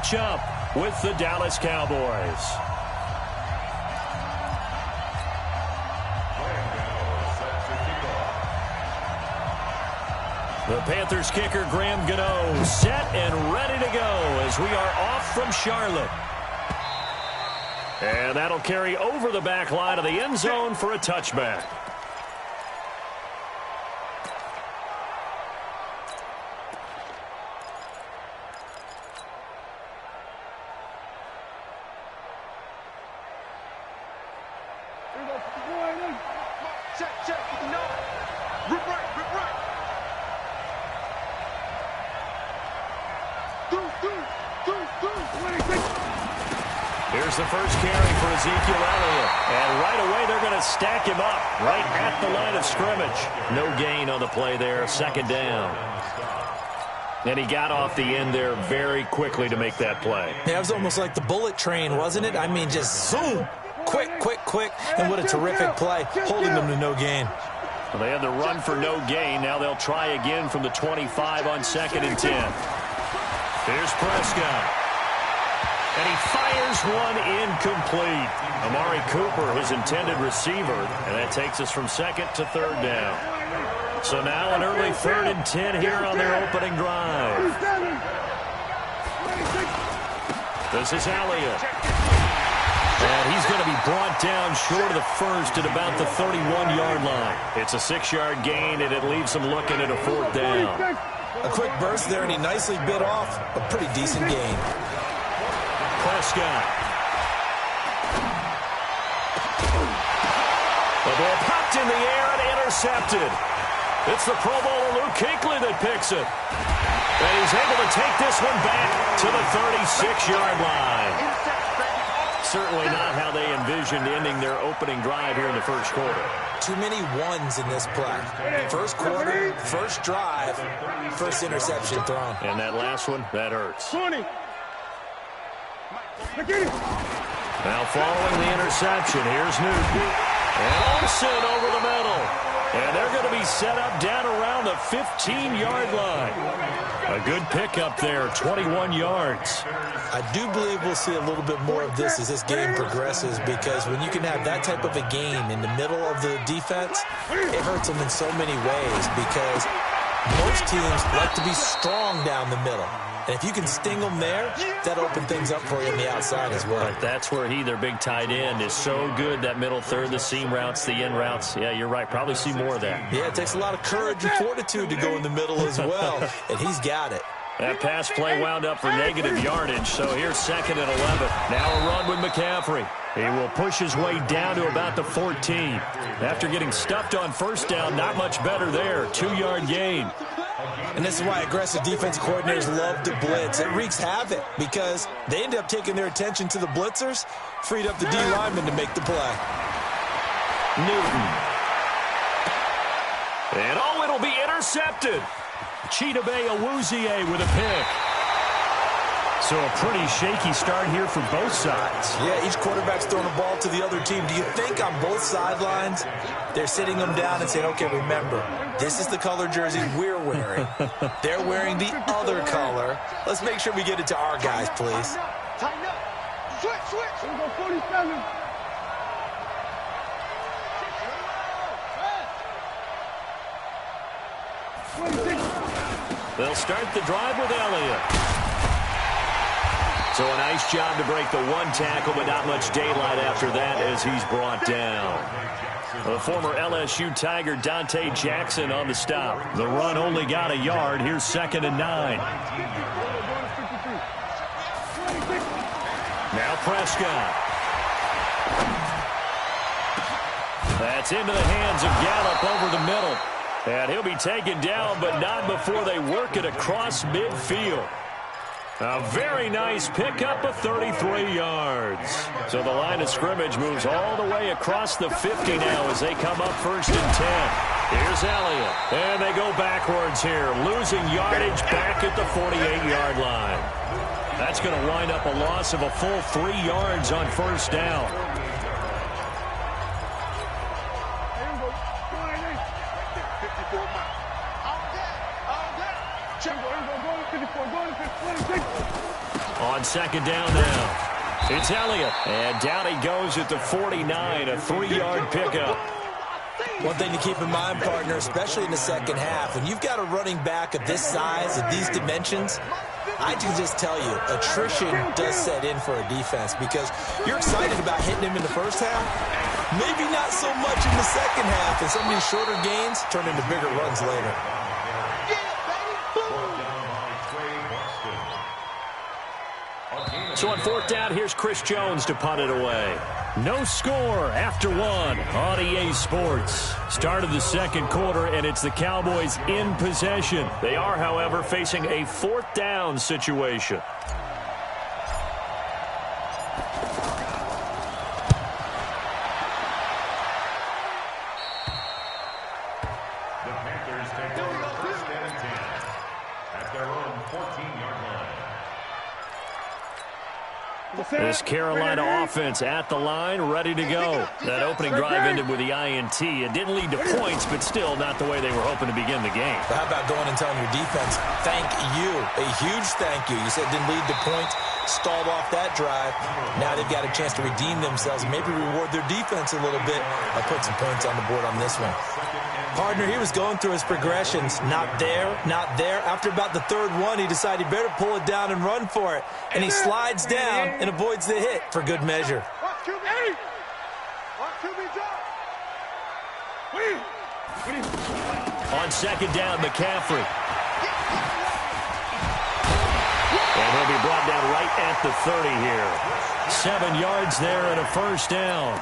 match up with the Dallas Cowboys. The Panthers kicker, Graham Gano, set and ready to go as we are off from Charlotte. And that'll carry over the back line of the end zone for a touchback. Here's the first carry for Ezekiel Elliott. And right away, they're going to stack him up right at the line of scrimmage. No gain on the play there, second down. And he got off the end there very quickly to make that play. Yeah, it was almost like the bullet train, wasn't it? I mean, just zoom. Quick, quick, quick. And what a terrific play, holding them to no gain. Well, they had the run for no gain. Now they'll try again from the 25 on 2nd and 10. Here's Prescott. And he fires one incomplete. Amari Cooper, his intended receiver. And that takes us from 2nd to 3rd down. So now an early 3rd and 10 here on their opening drive. This is Elliott. And he's going to be brought down short of the first at about the 31-yard line. It's a 6-yard gain, and it leaves him looking at a 4th down. A quick burst there, and he nicely bit off a pretty decent gain. Prescott. The ball popped in the air and intercepted. It's the Pro Bowler Luke Kuechly that picks it. And he's able to take this one back to the 36-yard line. Certainly not how they envisioned ending their opening drive here in the first quarter. Too many ones in this play. First quarter, first drive, first interception thrown. And that last one, that hurts. Now following the interception, here's Newton. And Olsen over the middle. And they're going to be set up down around the 15-yard line. A good pickup there, 21 yards. I do believe we'll see a little bit more of this as this game progresses, because when you can have that type of a gain in the middle of the defense, it hurts them in so many ways, because most teams like to be strong down the middle. And if you can sting them there, that opens things up for you on the outside as well. But that's where their big tight end, is so good, that middle third, the seam routes, the in routes. Yeah, you're right. Probably see more of that. Yeah, it takes a lot of courage and fortitude to go in the middle as well, and he's got it. That pass play wound up for negative yardage, so here's 2nd and 11. Now a run with McCaffrey. He will push his way down to about the 14. After getting stuffed on first down, not much better there. 2-yard gain. And this is why aggressive defense coordinators love to blitz. It wreaks havoc because they end up taking their attention to the blitzers, freed up the D lineman to make the play. Newton. And it'll be intercepted. Chidobe Awuzie with a pick. So a pretty shaky start here for both sides. Yeah, each quarterback's throwing a ball to the other team. Do you think on both sidelines they're sitting them down and saying, okay, remember, this is the color jersey we're wearing. They're wearing the other color. Let's make sure we get it to our guys, please. Tighten up. Switch. We're going 47. They'll start the drive with Elliott. So a nice job to break the one tackle, but not much daylight after that as he's brought down. The former LSU Tiger Dante Jackson on the stop. The run only got a yard. Here's 2nd and 9. Now Prescott. That's into the hands of Gallup over the middle. And he'll be taken down, but not before they work it across midfield. A very nice pickup of 33 yards. So the line of scrimmage moves all the way across the 50 now as they come up 1st and 10. Here's Elliott. And they go backwards here, losing yardage back at the 48-yard line. That's going to wind up a loss of a full 3 yards on 1st down. On On second down now. It's Elliott. And down he goes at the 49, a 3-yard pickup. One thing to keep in mind, partner, especially in the second half, when you've got a running back of this size, of these dimensions, I can just tell you, attrition does set in for a defense because you're excited about hitting him in the first half, maybe not so much in the second half, and some of these shorter gains turn into bigger runs later. So on fourth down, here's Chris Jones to punt it away. No score after one on EA Sports. Start of the second quarter, and it's the Cowboys in possession. They are, however, facing a fourth down situation. The Panthers take over first and 10 at their own 14-yard line. This Carolina offense at the line, ready to go. That opening drive ended with the INT. It didn't lead to points, but still not the way they were hoping to begin the game. But how about going and telling your defense, thank you, a huge thank you. You said it didn't lead to points, stalled off that drive. Now they've got a chance to redeem themselves and maybe reward their defense a little bit by putting some points on the board on this one. Partner, he was going through his progressions. Not there, not there. After about the third one, he decided he better pull it down and run for it. And he slides down and avoids the hit for good measure. On second down, McCaffrey. And he'll be brought down right at the 30 here. 7 yards there and a first down.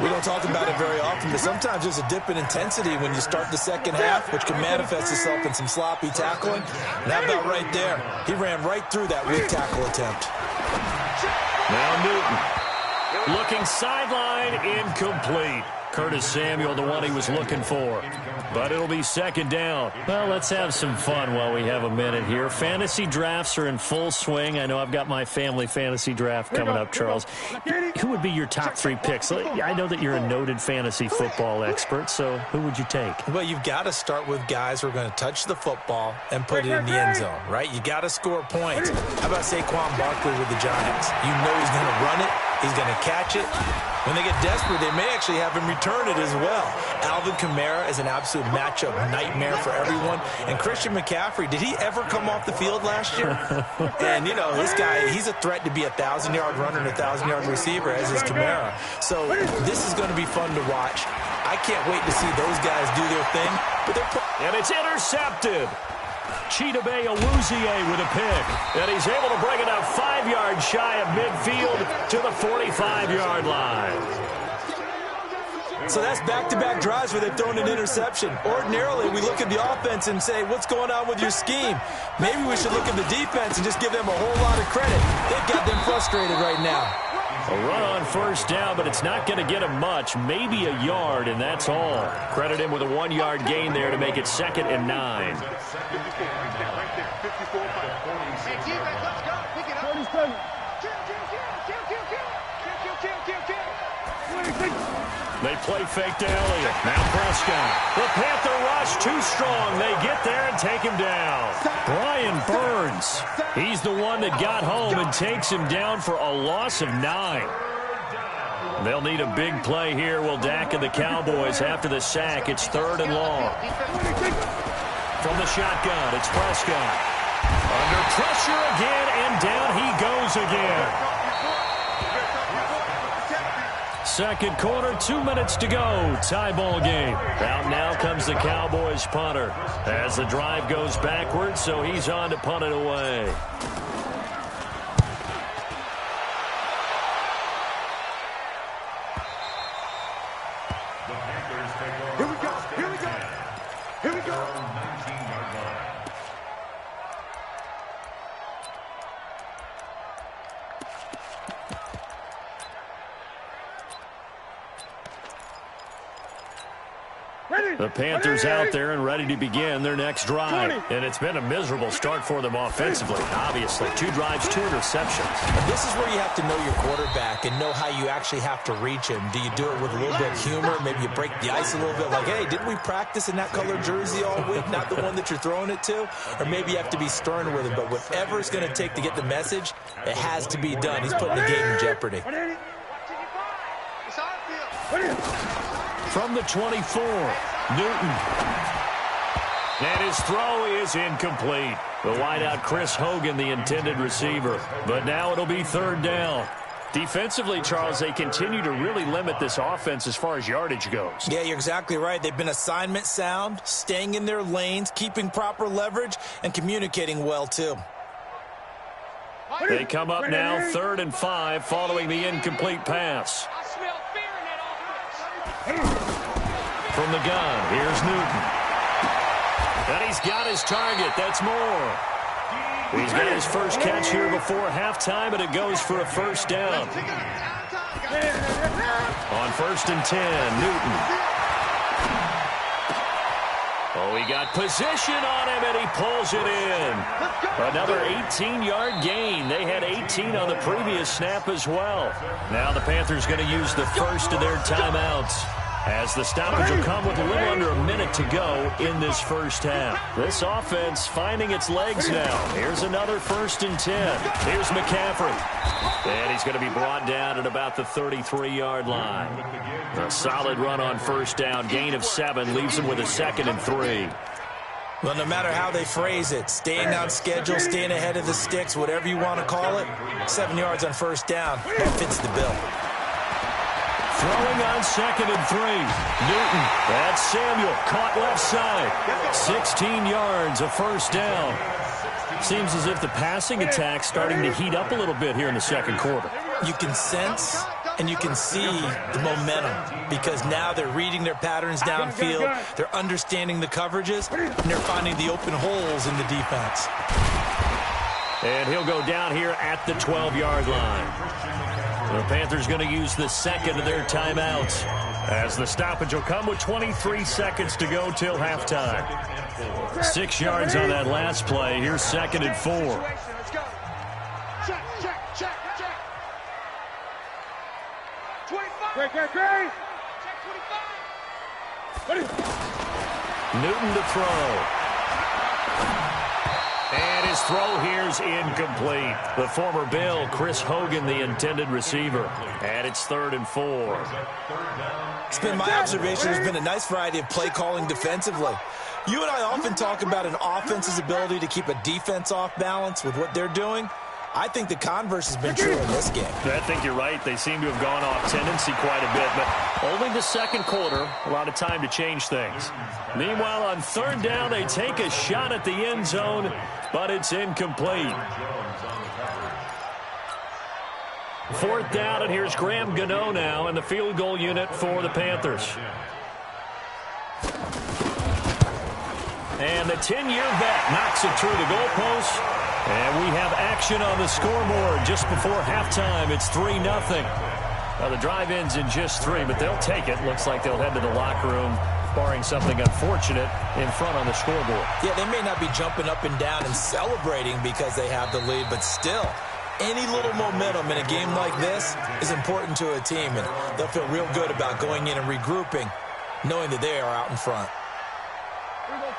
We don't talk about it very often, but sometimes there's a dip in intensity when you start the second half, which can manifest itself in some sloppy tackling. And how about right there? He ran right through that weak tackle attempt. Now Newton. Looking sideline, incomplete. Curtis Samuel, the one he was looking for. But it'll be second down. Well, let's have some fun while we have a minute here. Fantasy drafts are in full swing. I know I've got my family fantasy draft coming up, Charles. Who would be your top 3 picks? I know that you're a noted fantasy football expert, so who would you take? Well, you've got to start with guys who are going to touch the football and put it in the end zone, right? You got to score points. How about Saquon Barkley with the Giants? You know he's going to run it. He's going to catch it. When they get desperate, they may actually have him return it as well. Alvin Kamara is an absolute matchup nightmare for everyone. And Christian McCaffrey, did he ever come off the field last year? And, you know, this guy, he's a threat to be a 1,000-yard runner and a 1,000-yard receiver, as is Kamara. So this is going to be fun to watch. I can't wait to see those guys do their thing. But and it's intercepted. Chidobe Awuzie with a pick. And he's able to bring it up 5 yards shy of midfield to the 45-yard line. So that's back-to-back drives where they've thrown an interception. Ordinarily, we look at the offense and say, what's going on with your scheme? Maybe we should look at the defense and just give them a whole lot of credit. They've got them frustrated right now. A run on first down, but it's not going to get him much. Maybe a yard, and that's all. Credit him with a 1-yard gain there to make it 2nd and 9. They play fake to Elliott. Now Prescott. The Panther rush too strong. They get there and take him down. Brian Burns. He's the one that got home and takes him down for a loss of 9. They'll need a big play here. Will Dak and the Cowboys after the sack. It's 3rd and long. From the shotgun, it's Prescott. Under pressure again, and down he goes again. Second quarter, 2 minutes to go. Tie ball game. Out now comes the Cowboys punter as the drive goes backwards, so he's on to punt it away. Here we go. Here we go. Here we go. Ready? The Panthers out there and ready to begin their next drive. And it's been a miserable start for them offensively, obviously. 2 drives, 2 interceptions. And this is where you have to know your quarterback and know how you actually have to reach him. Do you do it with a little bit of humor? Maybe you break the ice a little bit like, hey, didn't we practice in that colored jersey all week, not the one that you're throwing it to? Or maybe you have to be stern with him. But whatever it's going to take to get the message, it has to be done. He's putting the game in jeopardy. From the 24, Newton. And his throw is incomplete. The wideout, Chris Hogan, the intended receiver. But now it'll be 3rd down. Defensively, Charles, they continue to really limit this offense as far as yardage goes. Yeah, you're exactly right. They've been assignment sound, staying in their lanes, keeping proper leverage, and communicating well, too. They come up now 3rd and 5 following the incomplete pass. From the gun, here's Newton. And he's got his target. That's Moore. He's got his first catch here before halftime, and it goes for a 1st down. On 1st and 10, Newton. Oh, he got position on him, and he pulls it in. Another 18-yard gain. They had 18 on the previous snap as well. Now the Panthers going to use the first of their timeouts, as the stoppage will come with a little under a minute to go in this first half. This offense finding its legs now. Here's another 1st and 10. Here's McCaffrey. And he's going to be brought down at about the 33-yard line. A solid run on 1st down. Gain of 7 leaves him with a 2nd and 3. Well, no matter how they phrase it, staying on schedule, staying ahead of the sticks, whatever you want to call it, 7 yards on 1st down, that fits the bill. Throwing on 2nd and 3. Newton. That's Samuel. Caught left side. 16 yards, a 1st down. Seems as if the passing attack's starting to heat up a little bit here in the 2nd quarter. You can sense and you can see the momentum because now they're reading their patterns downfield. They're understanding the coverages, and they're finding the open holes in the defense. And he'll go down here at the 12-yard line. The Panthers going to use the 2nd of their timeouts, as the stoppage will come with 23 seconds to go till halftime. 6 yards on that last play. Here's 2nd and 4. Let's go. Check, check, check, check. 25. Great. Check 25. Newton to throw. And his throw here's incomplete. The former Bill, Chris Hogan, the intended receiver. And it's 3rd and 4. It's been my observation there's been a nice variety of play calling defensively. You and I often talk about an offense's ability to keep a defense off balance with what they're doing. I think the converse has been true in this game. I think you're right. They seem to have gone off tendency quite a bit, but only the 2nd quarter, a lot of time to change things. Meanwhile, on 3rd down, they take a shot at the end zone, but it's incomplete. 4th down, and here's Graham Gano now in the field goal unit for the Panthers. And the 10-year vet knocks it through the goalpost. And we have action on the scoreboard just before halftime. It's 3-0. Now, the drive ends in just 3, but they'll take it. Looks like they'll head to the locker room, barring something unfortunate in front on the scoreboard. Yeah, they may not be jumping up and down and celebrating because they have the lead, but still, any little momentum in a game like this is important to a team, and they'll feel real good about going in and regrouping, knowing that they are out in front.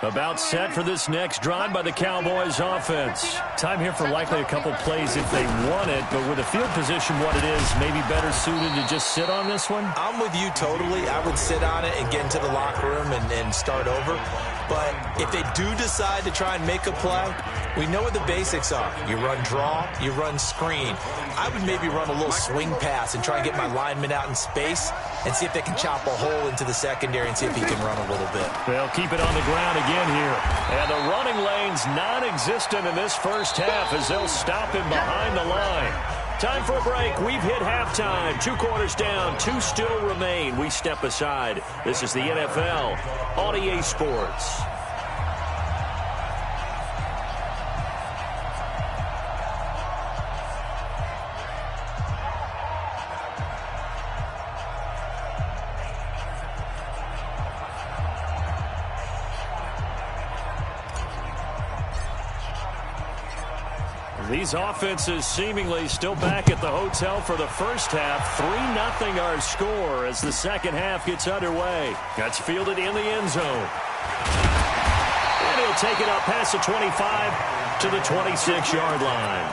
About set for this next drive by the Cowboys offense. Time here for likely a couple plays if they want it, but with the field position what it is, maybe better suited to just sit on this one? I'm with you totally. I would sit on it and get into the locker room and start over. But if they do decide to try and make a play, we know what the basics are. You run draw, you run screen. I would maybe run a little swing pass and try and get my lineman out in space and see if they can chop a hole into the secondary and see if he can run a little bit. They'll keep it on the ground again here. And the running lane's non-existent in this first half as they'll stop him behind the line. Time for a break. We've hit halftime. 2 quarters down. 2 still remain. We step aside. This is the NFL on EA Sports. These offenses seemingly still back at the hotel for the first half. 3-0 our score as the second half gets underway. That's fielded in the end zone. And he'll take it up past the 25 to the 26-yard line.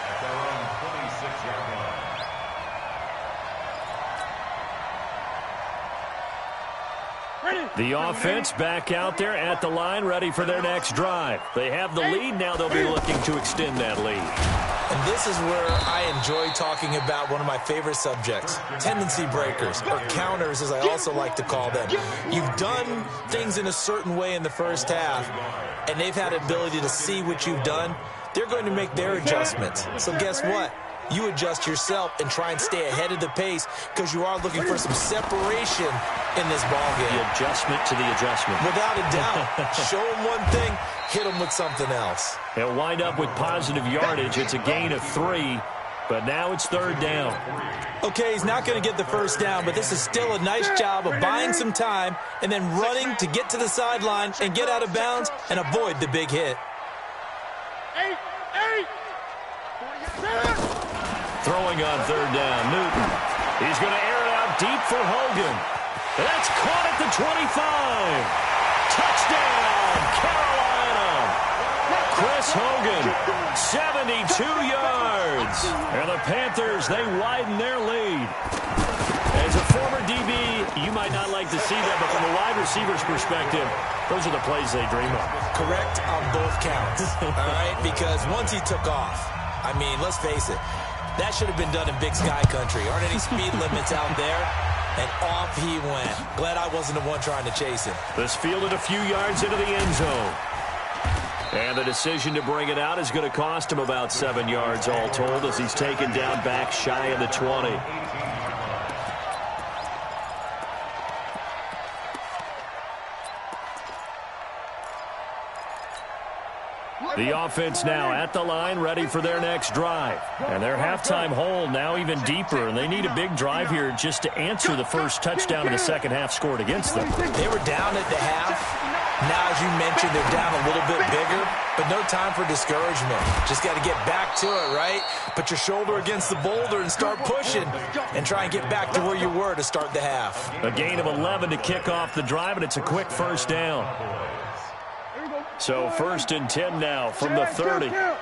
At their own 26-yard line. The offense back out there at the line, ready for their next drive. They have the lead. Now they'll be looking to extend that lead. And this is where I enjoy talking about one of my favorite subjects, tendency breakers, or counters as I also like to call them. You've done things in a certain way in the first half, and they've had the ability to see what you've done. They're going to make their adjustments. So guess what? You adjust yourself and try and stay ahead of the pace because you are looking for some separation in this ballgame. The adjustment to the adjustment. Without a doubt. Show them one thing, hit them with something else. They'll wind up with positive yardage. It's a gain of 3, but now it's third down. Okay, he's not going to get the first down, but this is still a nice job of buying some time and then running to get to the sideline and get out of bounds and avoid the big hit. Throwing on third down, Newton. He's going to air it out deep for Hogan. That's caught at the 25. Touchdown, Carolina. Chris Hogan, 72 yards. And the Panthers, they widen their lead. As a former DB, you might not like to see that, but from a wide receiver's perspective, those are the plays they dream of. Correct on both counts, all right? Because once he took off, I mean, let's face it, that should have been done in Big Sky Country. Aren't any speed limits out there? And off he went. Glad I wasn't the one trying to chase him. This fielded a few yards into the end zone. And the decision to bring it out is going to cost him about 7 yards all told as he's taken down back shy of the 20. The offense now at the line, ready for their next drive. And their halftime hole now even deeper, and they need a big drive here just to answer the first touchdown in the second half scored against them. They were down at the half. Now, as you mentioned, they're down a little bit bigger, but no time for discouragement. Just got to get back to it, right? Put your shoulder against the boulder and start pushing and try and get back to where you were to start the half. A gain of 11 to kick off the drive, and it's a quick first down. So first and 10 now from the 30. 10th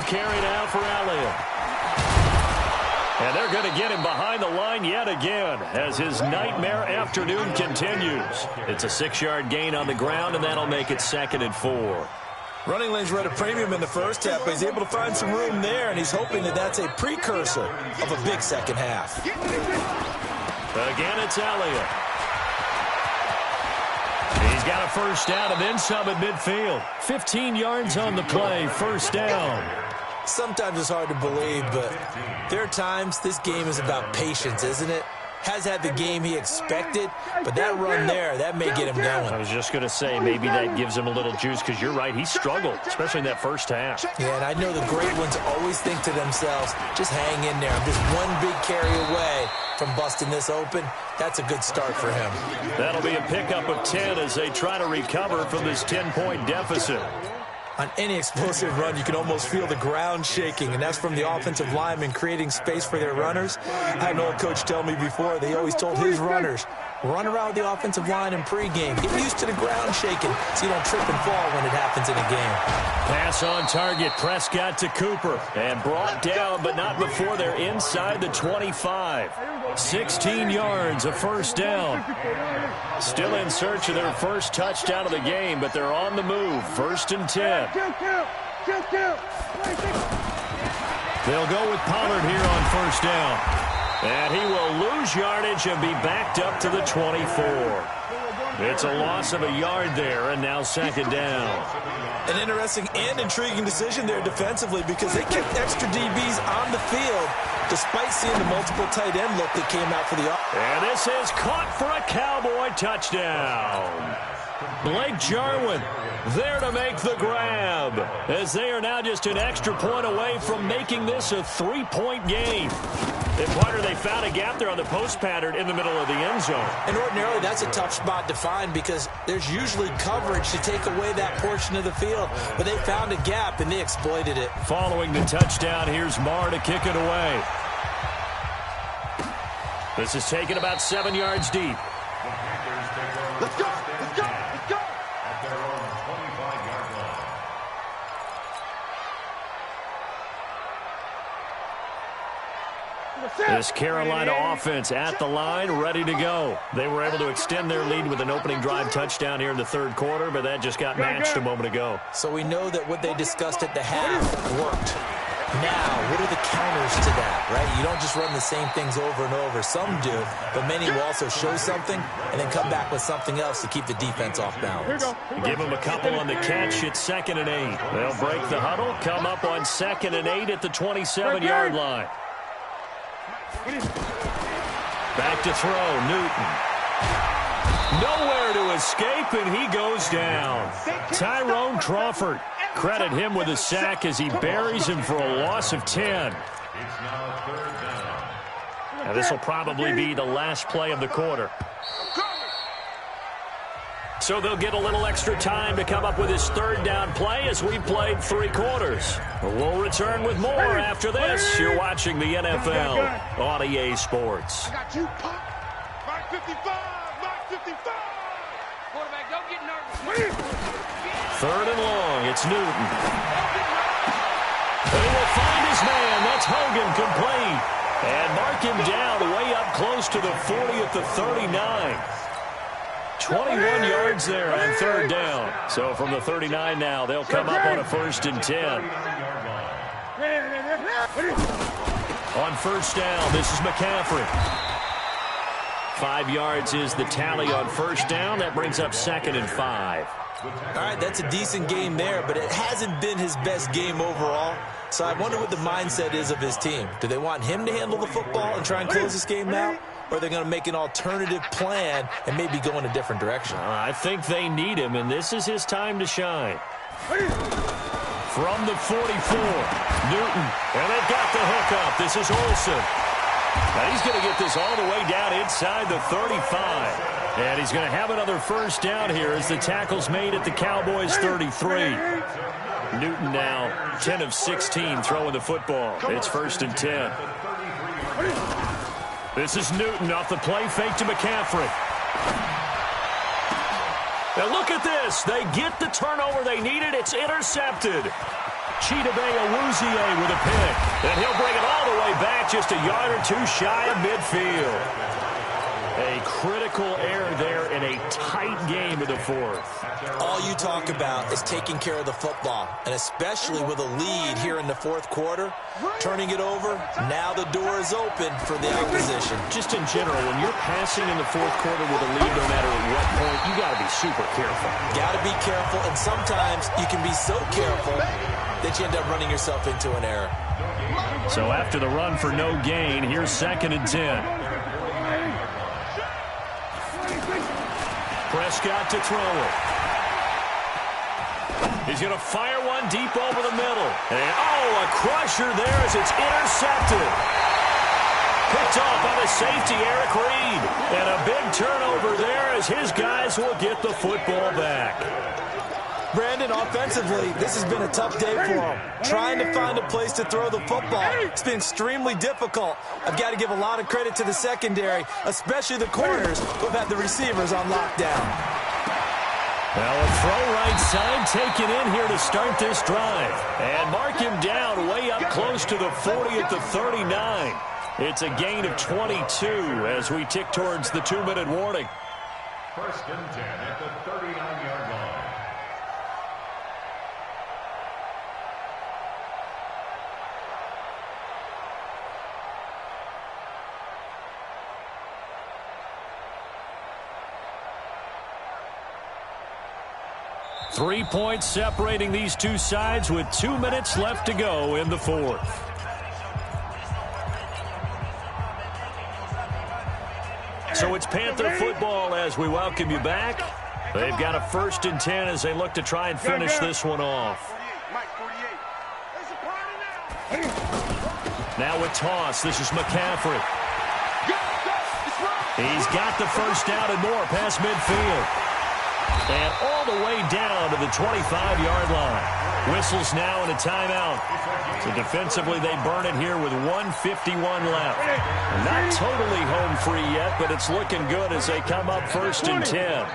carry now for Elliott. And they're going to get him behind the line yet again as his nightmare afternoon continues. It's a 6-yard gain on the ground, and that'll make it 2nd and 4. Running lanes were at a premium in the first half, but he's able to find some room there, and he's hoping that that's a precursor of a big second half. Again, it's Elliott. He's got a first down and then some at midfield. 15 yards on the play, first down. Sometimes it's hard to believe, but there are times this game is about patience, isn't it? Has had the game he expected, but that run there, that may get him going. I was just going to say, maybe that gives him a little juice, because you're right, he struggled, especially in that first half. Yeah, and I know the great ones always think to themselves, just hang in there. I'm just one big carry away from busting this open. That's a good start for him. That'll be a pickup of 10 as they try to recover from this 10-point deficit. On any explosive run, you can almost feel the ground shaking, and that's from the offensive linemen creating space for their runners. I had an old coach tell me before, they always told his runners, run around the offensive line in pregame. Get used to the ground shaking so you don't trip and fall when it happens in a game. Pass on target, Prescott to Cooper, and brought down, but not before they're inside the 25. 16 yards, a first down. Still in search of their first touchdown of the game, but they're on the move. First and 10. They'll go with Pollard here on first down. And he will lose yardage and be backed up to the 24. It's a loss of a yard there, and now second down. An interesting and intriguing decision there defensively because they kept extra DBs on the field despite seeing the multiple tight end look that came out for the offense. And this is caught for a Cowboy touchdown. Blake Jarwin there to make the grab, as they are now just an extra point away from making this a 3-point game. And partner, they found a gap there on the post pattern in the middle of the end zone. And ordinarily, that's a tough spot to find because there's usually coverage to take away that portion of the field. But they found a gap, and they exploited it. Following the touchdown, here's Marr to kick it away. This is taken about 7 yards deep. Let's go! Let's go! Let's go! At their own 25-yard line. This Carolina offense at the line, ready to go. They were able to extend their lead with an opening drive touchdown here in the third quarter, but that just got matched a moment ago. So we know that what they discussed at the half worked. Now, what are the counters to that, right? You don't just run the same things over and over. Some do, but many will also show something and then come back with something else to keep the defense off balance. Give them a couple on the catch. It's 2nd and 8. They'll break the huddle, come up on 2nd and 8 at the 27-yard line. Back to throw, Newton. Nowhere to escape, and he goes down. Tyrone Crawford. Credit him with a sack as he buries him for a loss of 10. It's now 3rd down. Now this will probably be the last play of the quarter. So they'll get a little extra time to come up with his 3rd down play as we played 3 quarters. We'll return with more after this. You're watching the NFL on EA Sports. I got you, Pop. Mark 55. Mark 55. Quarterback, don't get nervous. 3rd and long. It's Newton. They will find his man. That's Hogan complete. And mark him down way up close to the 40 at the 39. 21 yards there on 3rd down. So from the 39 now, they'll come up on a 1st and 10. On 1st down, this is McCaffrey. 5 yards is the tally on 1st down. That brings up 2nd and 5. All right, that's a decent game there, but it hasn't been his best game overall. So I wonder what the mindset is of his team. Do they want him to handle the football and try and close this game out? Or are they going to make an alternative plan and maybe go in a different direction? I think they need him, and this is his time to shine. From the 44, Newton. And they've got the hookup. This is Olsen. Now he's going to get this all the way down inside the 35. And he's going to have another 1st down here as the tackle's made at the Cowboys' 33. Newton now 10 of 16 throwing the football. It's 1st and 10. This is Newton off the play fake to McCaffrey. Now look at this. They get the turnover they needed. It's intercepted. Chidobe Awuzie with a pick. And he'll bring it all the way back just a yard or 2 shy of midfield. A critical error there in a tight game of the 4th. All you talk about is taking care of the football, and especially with a lead here in the 4th quarter, turning it over, now the door is open for the opposition. Just in general, when you're passing in the 4th quarter with a lead, no matter at what point, you got to be super careful. Got to be careful, and sometimes you can be so careful that you end up running yourself into an error. So after the run for no gain, here's 2nd and 10. Prescott to throw it. He's going to fire one deep over the middle. And, a crusher there as it's intercepted. Picked off by the safety, Eric Reed. And a big turnover there as his guys will get the football back. Brandon, offensively, this has been a tough day for him. Trying to find a place to throw the football. It's been extremely difficult. I've got to give a lot of credit to the secondary, especially the corners who've had the receivers on lockdown. Well, a throw right side taken in here to start this drive. And mark him down way up close to the 40 at the 39. It's a gain of 22 as we tick towards the 2-minute warning. 1st and 10 at the 39-yard line. Three points separating these two sides with 2 minutes left to go in the 4th. So it's Panther football as we welcome you back. They've got a 1st and 10 as they look to try and finish this one off. Now with toss, this is McCaffrey. He's got the first down and more past midfield. And all the way down to the 25-yard line. Whistles now and a timeout. So defensively, they burn it here with 1:51 left. Not totally home free yet, but it's looking good as they come up 1st and 10.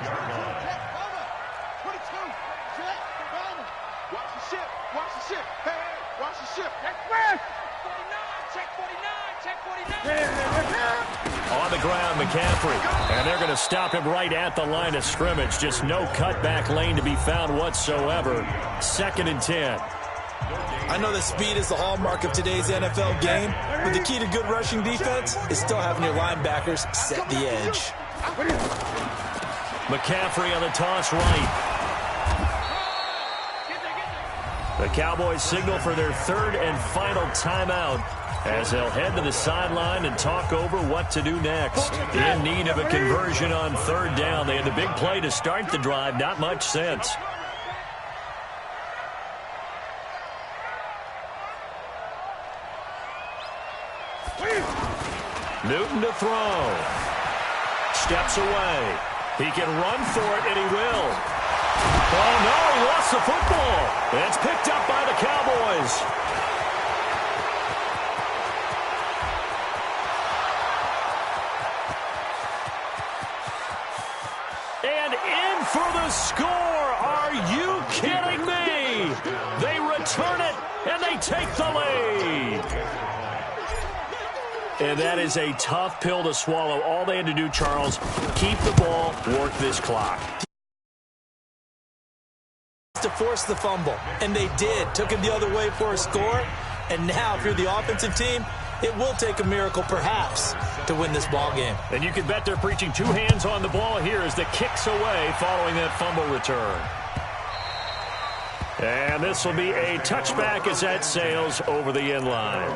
On the ground, McCaffrey. And they're going to stop him right at the line of scrimmage. Just no cutback lane to be found whatsoever. 2nd and 10. I know that speed is the hallmark of today's NFL game, but the key to good rushing defense is still having your linebackers set the edge. McCaffrey on the toss right. The Cowboys signal for their 3rd and final timeout as they'll head to the sideline and talk over what to do next. In need of a conversion on 3rd down. They had the big play to start the drive. Not much sense. Newton to throw. Steps away. He can run for it, and he will. Oh, no, he lost the football. It's picked up by the Cowboys. And in for the score. Are you kidding me? They return it, and they take the lead. And that is a tough pill to swallow. All they had to do, Charles, keep the ball, work this clock. To force the fumble, and they did. Took him the other way for a score, and now if you're the offensive team, it will take a miracle, perhaps, to win this ball game. And you can bet they're preaching 2 hands on the ball here as the kick's away following that fumble return. And this will be a touchback as that sails over the end line.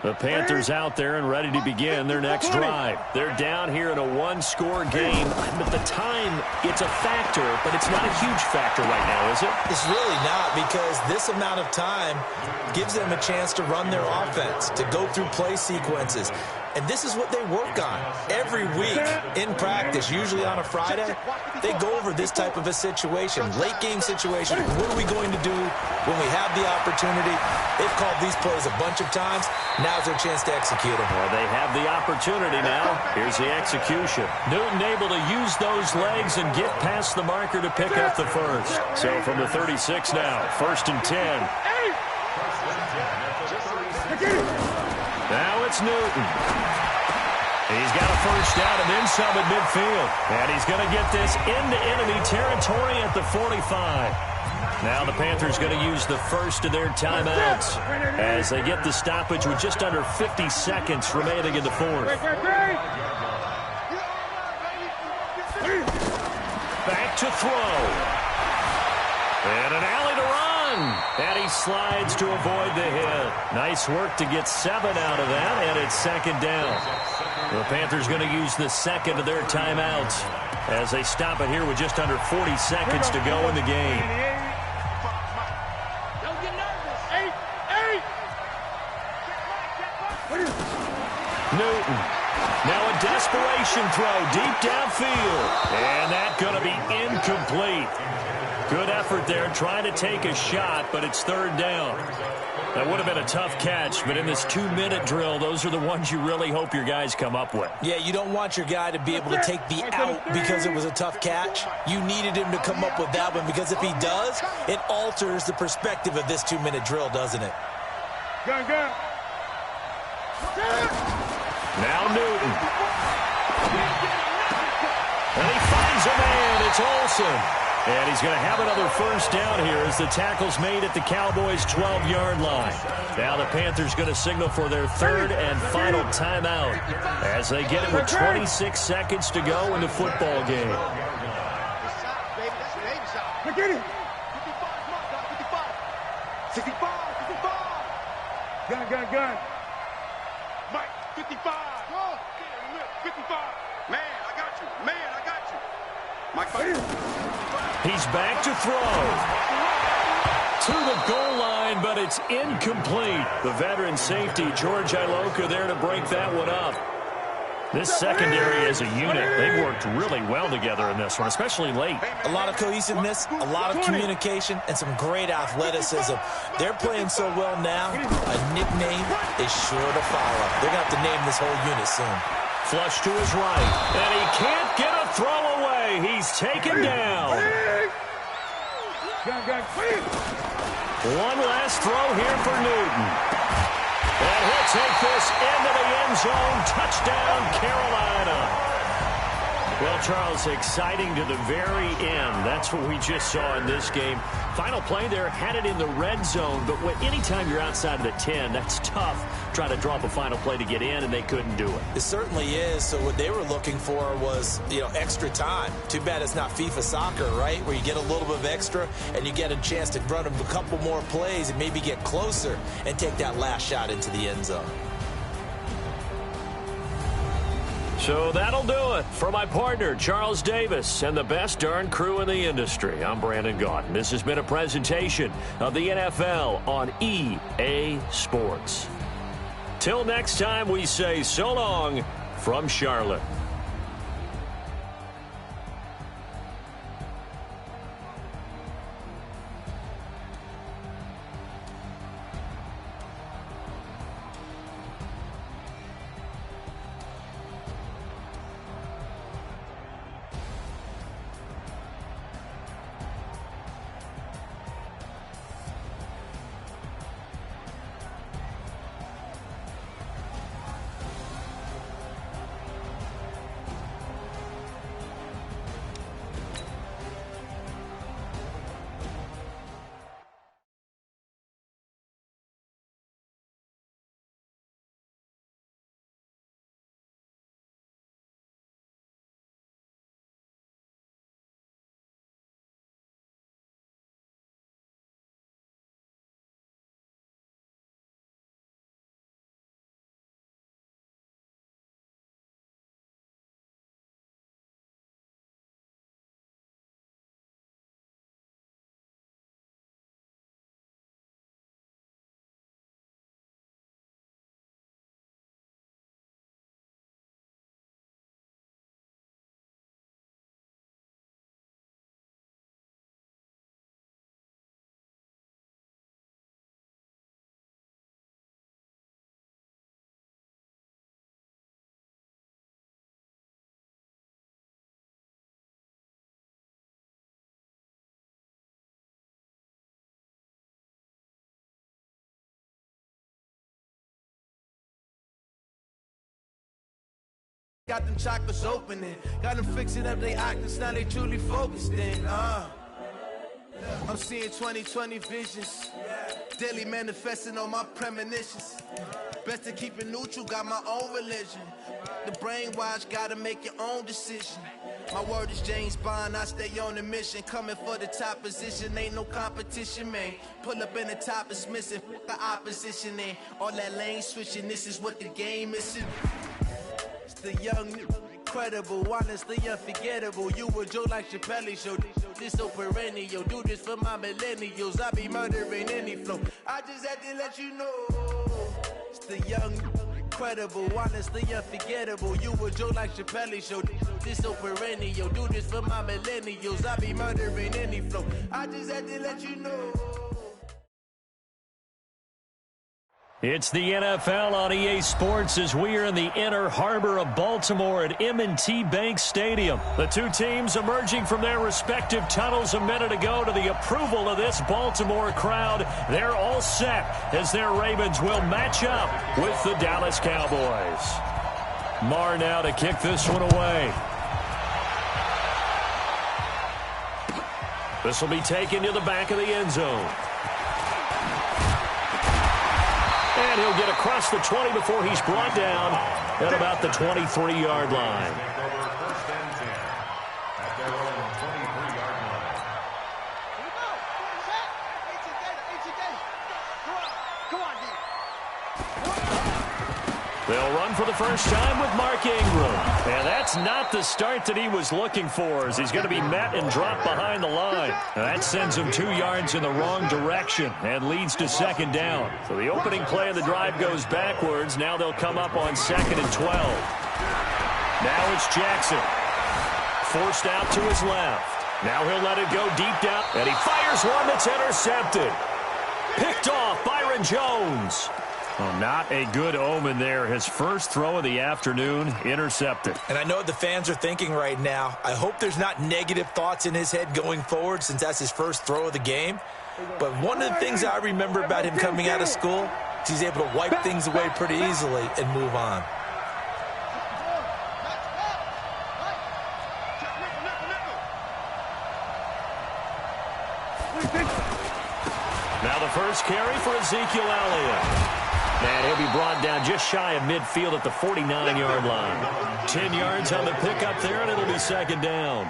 The Panthers out there and ready to begin their next drive. They're down here in a 1-score game, but the time, it's a factor, but it's not a huge factor right now, is it? It's really not, because this amount of time gives them a chance to run their offense, to go through play sequences. And this is what they work on every week in practice, usually on a Friday. They go over this type of a situation, late game situation. What are we going to do when we have the opportunity? They've called these plays a bunch of times. Now's their chance to execute them. Well, they have the opportunity now. Here's the execution. Newton able to use those legs and get past the marker to pick up the first. So from the 36 now, 1st and 10. Now it's Newton. He's got a first down and then some at midfield. And he's going to get this into enemy territory at the 45. Now the Panthers going to use the first of their timeouts as they get the stoppage with just under 50 seconds remaining in the 4th. Back to throw. And an alley to run. And he slides to avoid the hit. Nice work to get 7 out of that, and it's 2nd down. The Panthers going to use the 2nd of their timeouts as they stop it here with just under 40 seconds to go in the game. Newton. Now a desperation throw deep downfield. And that's going to be incomplete. Good effort there trying to take a shot, but it's 3rd down. That would have been a tough catch, but in this 2-minute drill, those are the ones you really hope your guys come up with. Yeah, you don't want your guy to be able to take the out because it was a tough catch. You needed him to come up with that one, because if he does, it alters the perspective of this 2-minute drill, doesn't it? Now Newton. And he finds a man. It's Olsen. And he's going to have another first down here as the tackle's made at the Cowboys' 12-yard line. Now the Panthers going to signal for their 3rd and final timeout as they get it with 26 seconds to go in the football game. Gun. Mike, 55. 55. Man, I got you. Mike, He's back to throw. To the goal line, but it's incomplete. The veteran safety, George Iloka, there to break that one up. This secondary as a unit, they've worked really well together in this one, especially late. A lot of cohesiveness, a lot of communication, and some great athleticism. They're playing so well now, a nickname is sure to follow. They're going to have to name this whole unit soon. Flush to his right, and he can't get a throw away. He's taken down. Gun. One last throw here for Newton. And he'll take this into the end zone. Touchdown, Carolina. Well, Charles, exciting to the very end. That's what we just saw in this game. Final play there, had it in the red zone, but anytime you're outside of the 10, that's tough. Trying to drop a final play to get in, and they couldn't do it. It certainly is. So what they were looking for was, extra time. Too bad it's not FIFA soccer, right? Where you get a little bit of extra, and you get a chance to run a couple more plays and maybe get closer and take that last shot into the end zone. So that'll do it for my partner, Charles Davis, and the best darn crew in the industry. I'm Brandon Gaudin. This has been a presentation of the NFL on EA Sports. Till next time, we say so long from Charlotte. Got them chakras opening, got them fixing up they octaves, now they truly focused in. I'm seeing 2020 visions, daily manifesting on my premonitions. Best to keep it neutral, got my own religion. The brainwash, gotta make your own decision. My word is James Bond, I stay on a mission. Coming for the top position, ain't no competition, man. Pull up in the top, it's missing, fuck the opposition, and all that lane switching, this is what the game is. The young, incredible, honestly unforgettable. You a Joe like Chappelle show. This so perennial. Do this for my millennials. I be murdering any flow. I just had to let you know. It's the young, incredible, honestly unforgettable. You a Joe like Chappelle show. This so perennial. Do this for my millennials. I be murdering any flow. I just had to let you know. It's the NFL on EA Sports as we are in the inner harbor of Baltimore at M&T Bank Stadium. The two teams emerging from their respective tunnels a minute ago to the approval of this Baltimore crowd. They're all set as their Ravens will match up with the Dallas Cowboys. Marr now to kick this one away. This will be taken to the back of the end zone. And he'll get across the 20 before he's brought down at about the 23-yard line. First and 10 at their own 23-yard line. Come on, D. They'll run for the first time with Mark Ingram. And that's not the start that he was looking for, as he's going to be met and dropped behind the line. And that sends him 2 yards in the wrong direction and leads to second down. So the opening play of the drive goes backwards. Now they'll come up on 2nd and 12. Now it's Jackson. Forced out to his left. Now he'll let it go deep down. And he fires one that's intercepted. Picked off Byron Jones. Well, not a good omen there. His first throw of the afternoon, intercepted. And I know what the fans are thinking right now. I hope there's not negative thoughts in his head going forward since that's his first throw of the game. But one of the things I remember about him coming out of school is he's able to wipe things away pretty easily and move on. Now the first carry for Ezekiel Elliott. And he'll be brought down just shy of midfield at the 49-yard line. 10 yards on the pickup there, and it'll be second down.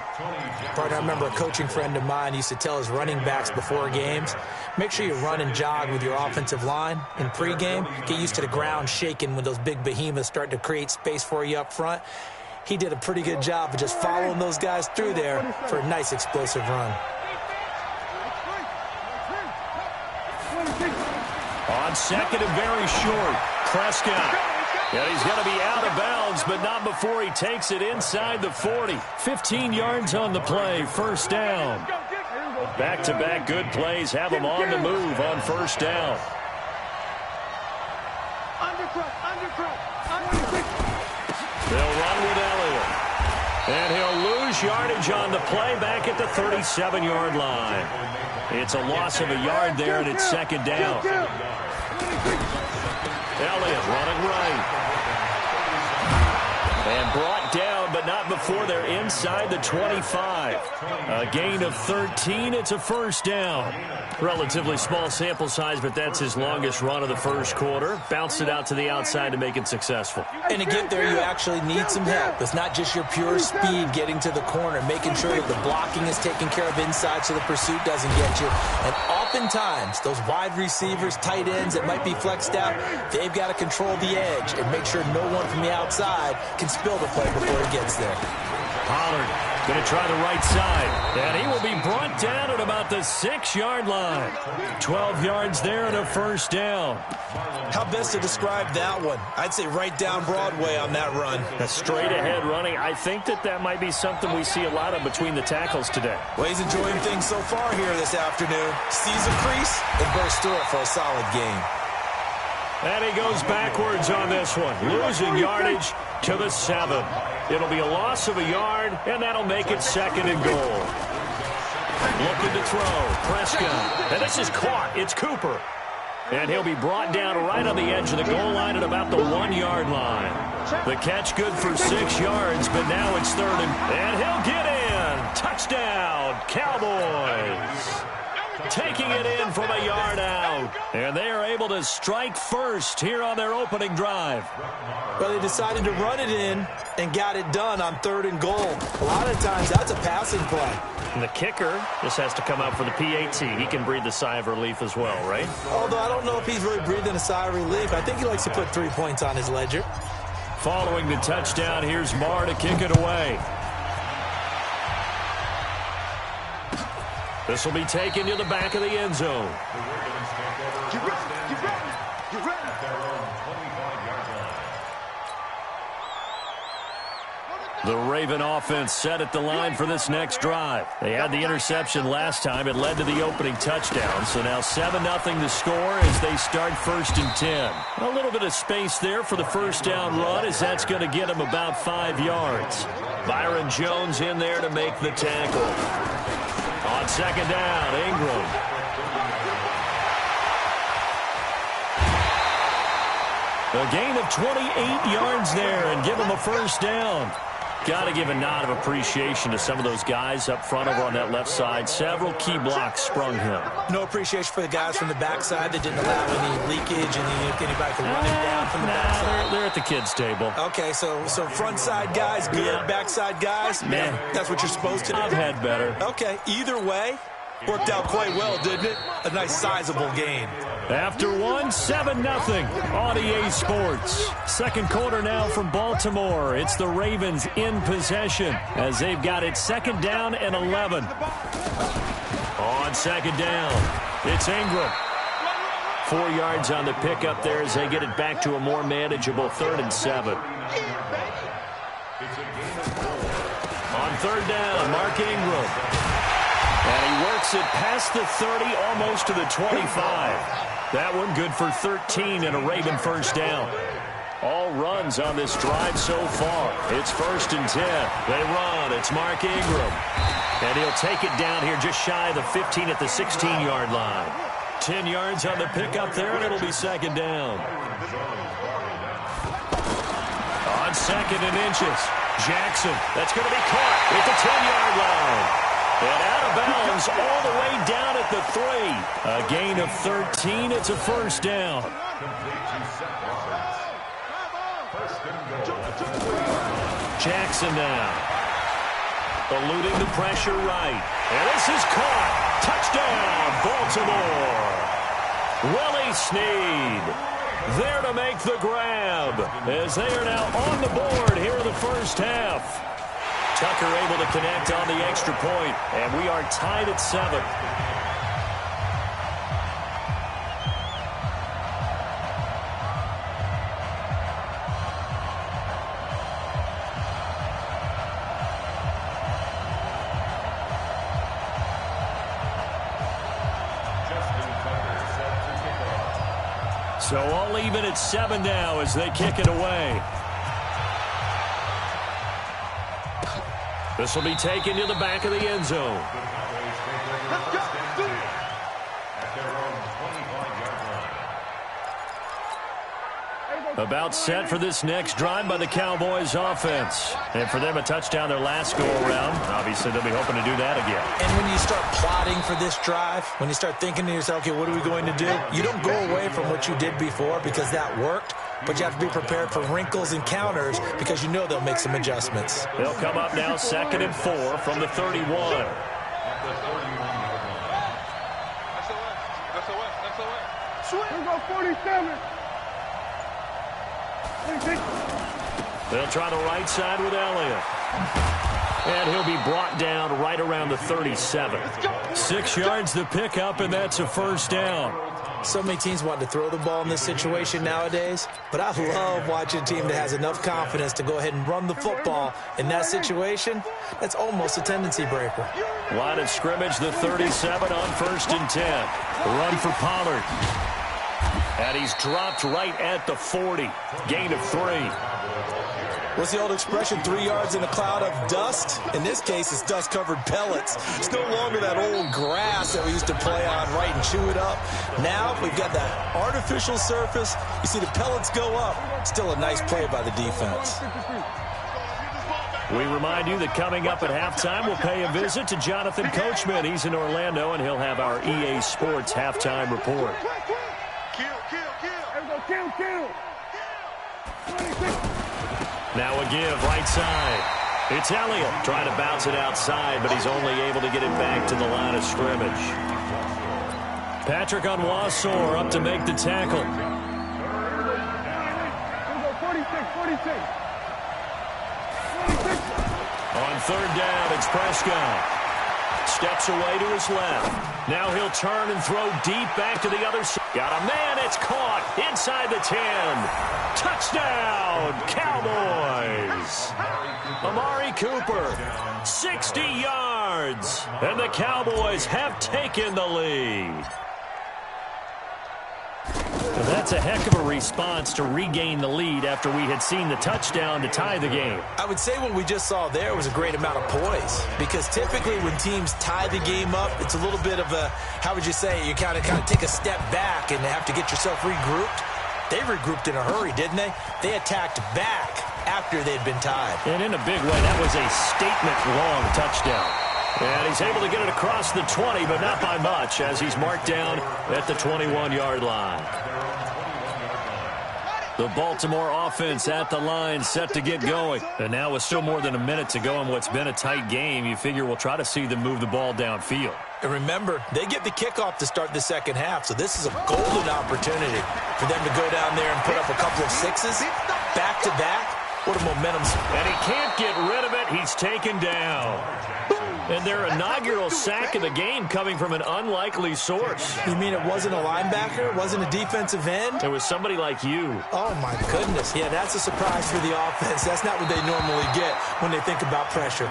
Partner, I remember a coaching friend of mine used to tell his running backs before games, make sure you run and jog with your offensive line in pregame. Get used to the ground shaking when those big behemoths start to create space for you up front. He did a pretty good job of just following those guys through there for a nice explosive run. On second and very short, Prescott. And he's going to be out of bounds, but not before he takes it inside the 40. 15 yards on the play, first down. Back-to-back good plays have him on the move on first down. They'll run with Elliott. And he'll lose yardage on the play back at the 37-yard line. It's a loss of a yard there, and it's second down. Elliott running right. And brought down, but not before they're inside the 25. A gain of 13. It's a first down. Relatively small sample size, but that's his longest run of the first quarter. Bounced it out to the outside to make it successful. And to get there, you actually need some help. It's not just your pure speed getting to the corner, making sure that the blocking is taken care of inside so the pursuit doesn't get you. And oftentimes, those wide receivers, tight ends that might be flexed out, they've got to control the edge and make sure no one from the outside can spill the play before it gets there. Pollard going to try the right side, and he will be brought down at about the 6-yard line. 12 yards there and a first down. How best to describe that one? I'd say right down Broadway on that run. A straight-ahead running. I think that might be something we see a lot of between the tackles today. Well, he's enjoying things so far here this afternoon. Sees a crease and bursts through it for a solid gain. And he goes backwards on this one, losing yardage to the 7. It'll be a loss of a yard, and that'll make it second and goal. Looking to throw, Prescott. And this is caught. It's Cooper. And he'll be brought down right on the edge of the goal line at about the 1-yard line. The catch good for 6 yards, but now it's third and he'll get in. Touchdown, Cowboys. Taking it in from a yard out. And they are able to strike first here on their opening drive. Well, they decided to run it in and got it done on 3rd and goal. A lot of times that's a passing play. And the kicker just has to come out for the PAT. He can breathe a sigh of relief as well, right? Although I don't know if he's really breathing a sigh of relief. I think he likes to put 3 points on his ledger. Following the touchdown, here's Marr to kick it away. This will be taken to the back of the end zone. The Raven offense set at the line for this next drive. They had the interception last time. It led to the opening touchdown. So now 7-0 to score as they start 1st and 10. A little bit of space there for the first down run, as that's going to get him about 5 yards. Byron Jones in there to make the tackle. On second down, Ingram. A gain of 28 yards there and give him a first down. Got to give a nod of appreciation to some of those guys up front over on that left side. Several key blocks sprung him. No appreciation for the guys from the backside that didn't allow any leakage and anybody could run him down from the backside. They're at the kids' table. Okay, so front side guys, good. Backside guys, man, that's what you're supposed to do. I've had better. Okay, either way, worked out quite well, didn't it? A nice sizable gain. After one, 7-0 on EA Sports. Second quarter now from Baltimore. It's the Ravens in possession as they've got it second down and 11. On second down, it's Ingram. 4 yards on the pickup there as they get it back to a more manageable 3rd and 7. On third down, Mark Ingram. And he works it past the 30, almost to the 25. That one good for 13 and a Raven first down. All runs on this drive so far. It's 1st and 10. They run. It's Mark Ingram. And he'll take it down here just shy of the 15 at the 16-yard line. 10 yards on the pickup there, and it'll be second down. On 2nd and inches, Jackson. That's going to be caught at the 10-yard line. And out of bounds all the way down at the 3. A gain of 13. It's a first down. Jackson now. Eluding the pressure right. And this is caught. Touchdown, Baltimore. Willie Snead there to make the grab as they are now on the board here in the first half. Tucker able to connect on the extra point, and we are tied at 7. So all even at 7 now as they kick it away. This will be taken to the back of the end zone. About set for this next drive by the Cowboys offense. And for them, a touchdown their last go-around. Obviously, they'll be hoping to do that again. And when you start plotting for this drive, when you start thinking to yourself, okay, what are we going to do? You don't go away from what you did before because that worked. But you have to be prepared for wrinkles and counters because you know they'll make some adjustments. They'll come up now 2nd and 4 from the 31. Here go 47. They'll try the right side with Elliott. And he'll be brought down right around the 37. 6 yards to pick up, and that's a first down. So many teams want to throw the ball in this situation nowadays, but I love watching a team that has enough confidence to go ahead and run the football in that situation. That's almost a tendency breaker. Line of scrimmage, the 37 on 1st and 10. The run for Pollard. And he's dropped right at the 40. Gain of 3. What's the old expression, 3 yards in a cloud of dust? In this case, it's dust-covered pellets. It's no longer that old grass that we used to play on, right, and chew it up. Now we've got that artificial surface. You see the pellets go up. Still a nice play by the defense. We remind you that coming up at halftime, we'll pay a visit to Jonathan Coachman. He's in Orlando, and he'll have our EA Sports halftime report. Kill. Now a give, right side. It's Elliott trying to bounce it outside, but he's only able to get it back to the line of scrimmage. Patrick Onwuasor up to make the tackle. 46. On 3rd down, it's Prescott. Steps away to his left. Now he'll turn and throw deep back to the other side. Got a man, it's caught inside the 10. Touchdown, Cowboys. Amari Cooper, 60 yards. And the Cowboys have taken the lead. Well, that's a heck of a response to regain the lead after we had seen the touchdown to tie the game. I would say what we just saw there was a great amount of poise, because typically when teams tie the game up, it's a little bit of a, how would you say, you kind of take a step back and have to get yourself regrouped. They regrouped in a hurry, didn't they? They attacked back after they'd been tied. And in a big way, that was a statement-long touchdown. And he's able to get it across the 20, but not by much, as he's marked down at the 21-yard line. The Baltimore offense at the line, set to get going. And now with still more than a minute to go in what's been a tight game, you figure we'll try to see them move the ball downfield. And remember, they get the kickoff to start the second half, so this is a golden opportunity for them to go down there and put up a couple of sixes back-to-back. What a momentum. And he can't get rid of it. He's taken down. And their inaugural sack of the game coming from an unlikely source. You mean it wasn't a linebacker? It wasn't a defensive end? It was somebody like you. Oh, my goodness. Yeah, that's a surprise for the offense. That's not what they normally get when they think about pressure.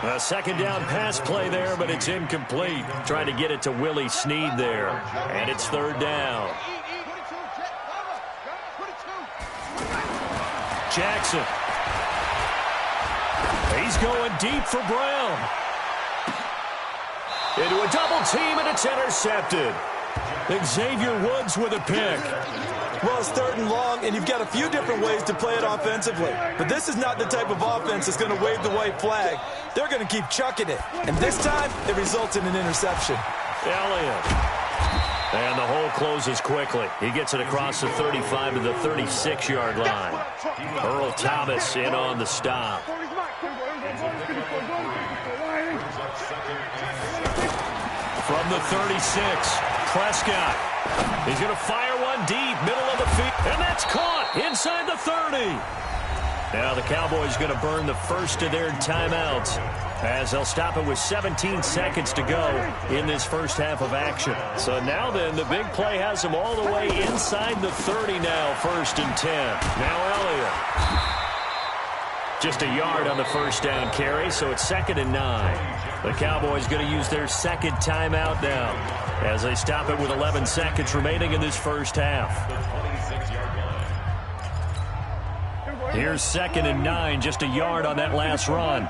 A second down pass play there, but it's incomplete. Trying to get it to Willie Snead there. And it's third down. Jackson. He's going deep for Brown. Into a double team, and it's intercepted. Xavier Woods with a pick. Well, it's third and long, and you've got a few different ways to play it offensively. But this is not the type of offense that's going to wave the white flag. They're going to keep chucking it. And this time, it results in an interception. Elliott. And the hole closes quickly. He gets it across the 35 to the 36-yard line. Earl Thomas in on the stop. From the 36, Prescott. He's going to fire one deep, middle of the field. And that's caught inside the 30. Now the Cowboys going to burn the first of their timeouts as they'll stop it with 17 seconds to go in this first half of action. So now then, the big play has them all the way inside the 30 now, 1st and 10. Now Elliott. Just a yard on the first down carry, so it's 2nd and 9. The Cowboys going to use their second timeout now as they stop it with 11 seconds remaining in this first half. Here's 2nd and 9, just a yard on that last run.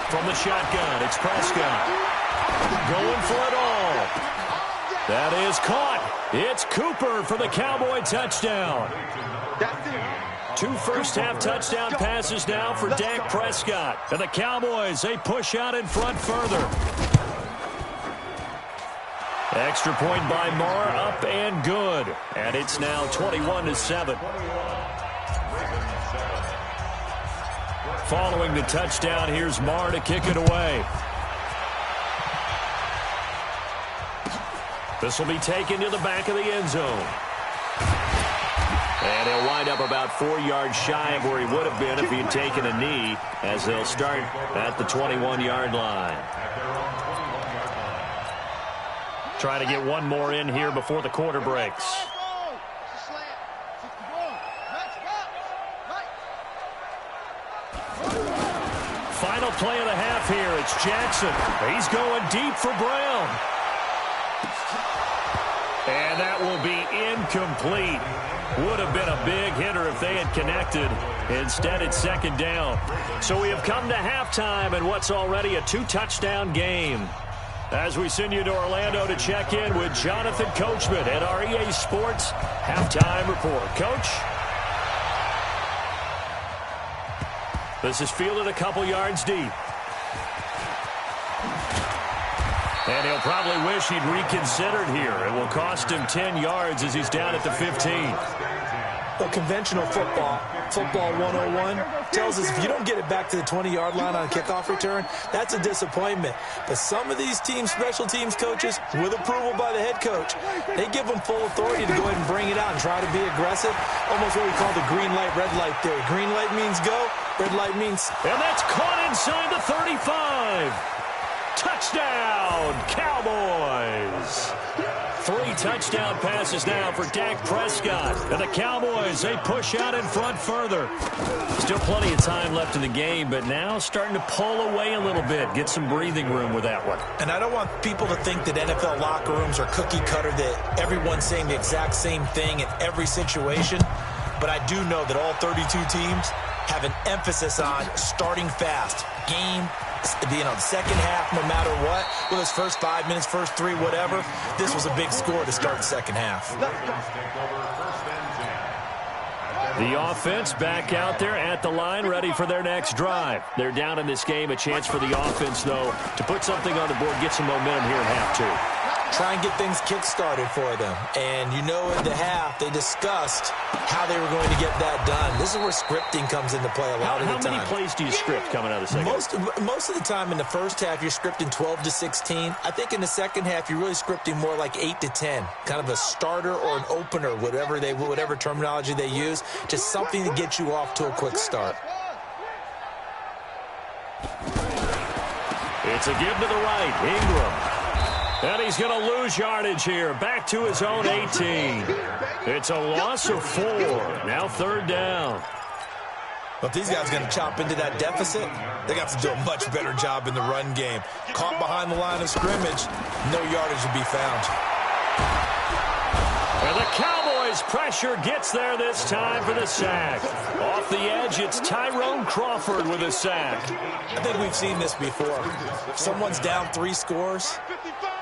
From the shotgun, it's Prescott. Going for it all. That is caught. It's Cooper for the Cowboy touchdown. 2 first-half touchdown passes now for Dak Prescott. And the Cowboys, they push out in front further. Extra point by Marr, up and good. And it's now 21-7. Following the touchdown, here's Marr to kick it away. This will be taken to the back of the end zone. And he'll wind up about 4 yards shy of where he would have been if he had taken a knee, as they'll start at the 21-yard line. Trying to get one more in here before the quarter breaks. Final play of the half here. It's Jackson. He's going deep for Brown. And that will be incomplete. Would have been a big hitter if they had connected. Instead, it's 2nd down. So we have come to halftime in what's already a 2-touchdown game. As we send you to Orlando to check in with Jonathan Coachman at our EA Sports Halftime Report. Coach? This is fielded a couple yards deep. And he'll probably wish he'd reconsidered here. It will cost him 10 yards as he's down at the 15. Well, conventional football 101, tells us if you don't get it back to the 20-yard line on a kickoff return, that's a disappointment. But some of these teams, special teams coaches, with approval by the head coach, they give them full authority to go ahead and bring it out and try to be aggressive. Almost what we call the green light, red light theory. Green light means go, red light means... And that's caught inside the 35. Touchdown, Cowboys. 3 touchdown passes now for Dak Prescott. And the Cowboys, they push out in front further. Still plenty of time left in the game, but now starting to pull away a little bit. Get some breathing room with that one. And I don't want people to think that NFL locker rooms are cookie cutter, that everyone's saying the exact same thing in every situation. But I do know that all 32 teams have an emphasis on starting fast. Game, the second half, no matter what, whether it's first 5 minutes, first 3, whatever, this was a big score to start the second half. The offense back out there at the line, ready for their next drive. They're down in this game. A chance for the offense, though, to put something on the board, get some momentum here in half 2. try and get things kick-started for them. And you know in the half, they discussed how they were going to get that done. This is where scripting comes into play a lot of the time. How many plays do you script coming out of the second? Most of the time in the first half, you're scripting 12 to 16. I think in the second half, you're really scripting more like 8 to 10. Kind of a starter or an opener, whatever terminology they use. Just something to get you off to a quick start. It's a give to the right. Ingram. And he's going to lose yardage here. Back to his own 18. It's a loss of 4. Now 3rd down. Well, if these guys are going to chop into that deficit, they got to do a much better job in the run game. Caught behind the line of scrimmage, no yardage to be found. And the Cowboys' pressure gets there this time for the sack. Off the edge, it's Tyrone Crawford with a sack. I think we've seen this before. If someone's down 3 scores,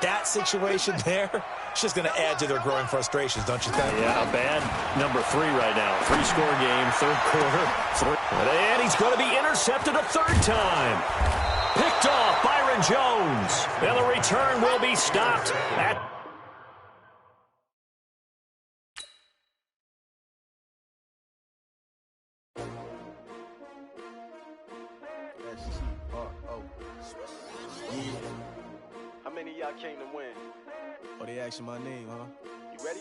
that situation there, it's just going to add to their growing frustrations, don't you think? Yeah, bad number 3 right now. 3-score game, 3rd quarter. And he's going to be intercepted a 3rd time. Picked off Byron Jones. And the return will be stopped at... How many of y'all came to win? Oh, they asking my name, huh? You ready?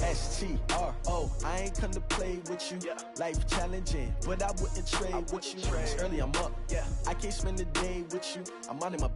S-T-R-O, I ain't come to play with you. Yeah. Life challenging, but I wouldn't trade with you. It's early, I'm up. Yeah. I can't spend the day with you. I'm out in my...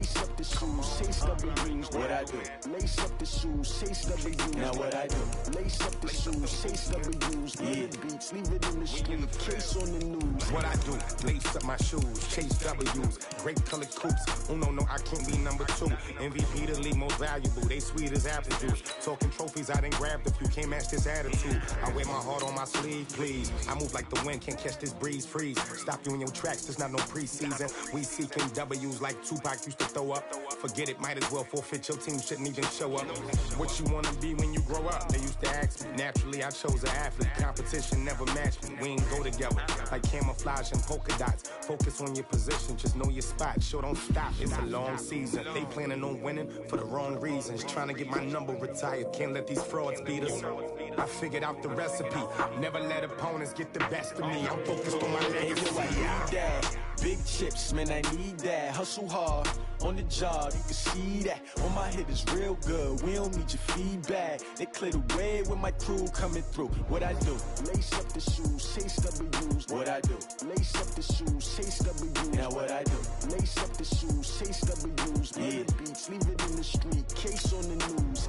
Lace up the shoes, chase W's, what I do. Lace up the shoes, chase W's, now what I do. Lace up the shoes, chase W's, yeah. Beats, leave it in the street, case on the news. What I do, lace up my shoes, chase W's, great colored coops. Oh no, I can't be number 2. MVP the league most valuable, they sweet as apple juice. Talking trophies, I done grabbed a few, can't match this attitude. I wear my heart on my sleeve, please. I move like the wind, can't catch this breeze, freeze. Stop you in your tracks, there's not no preseason. We seeking W's like Tupac used to throw up. Forget it, might as well forfeit, your team shouldn't even show up. What you wanna be when you grow up? They used to ask me. Naturally, I chose an athlete. Competition never matched me. We ain't go together like camouflage and polka dots. Focus on your position, just know your spot. Sure, don't stop, it's a long season. They planning on winning for the wrong reasons. Trying to get my number retired, can't let these frauds beat us. I figured out the recipe. Never let opponents get the best of me. I'm focused on my legacy. Big chips, man, I need that. Hustle hard on the job, you can see that. On my head is real good, we don't need your feedback. They clear the way with my crew coming through. What I do? Lace up the shoes, chase W's. What I do? Lace up the shoes, chase W's. Now what I do? Lace up the shoes, chase W's. Yeah. Beats, leave it in the street, case on the news.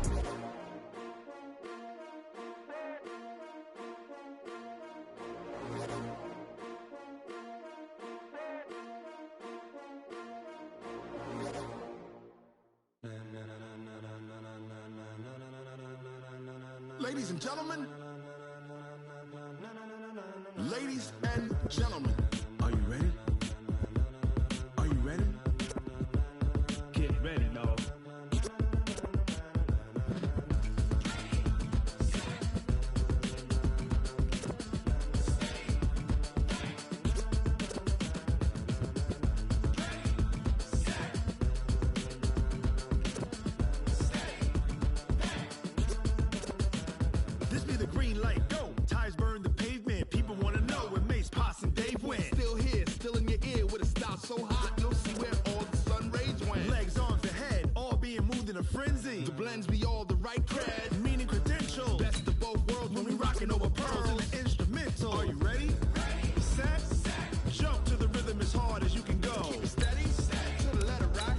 Ladies and gentlemen, ladies and gentlemen, are you ready? Are you ready? Get ready, dog. This be the green light, go. Tires burn the pavement. People wanna know where Mace, Potts, and Dave went. Still here, still in your ear with a style so hot, you'll see where all the sun rays went. Legs, arms, and head, all being moved in a frenzy. The blends be all the right cred, meaning credentials. Best of both worlds when we rockin' over pearls in the instrumental. Are you ready? Set, jump to the rhythm as hard as you can go. Keep it steady, to the letter rock.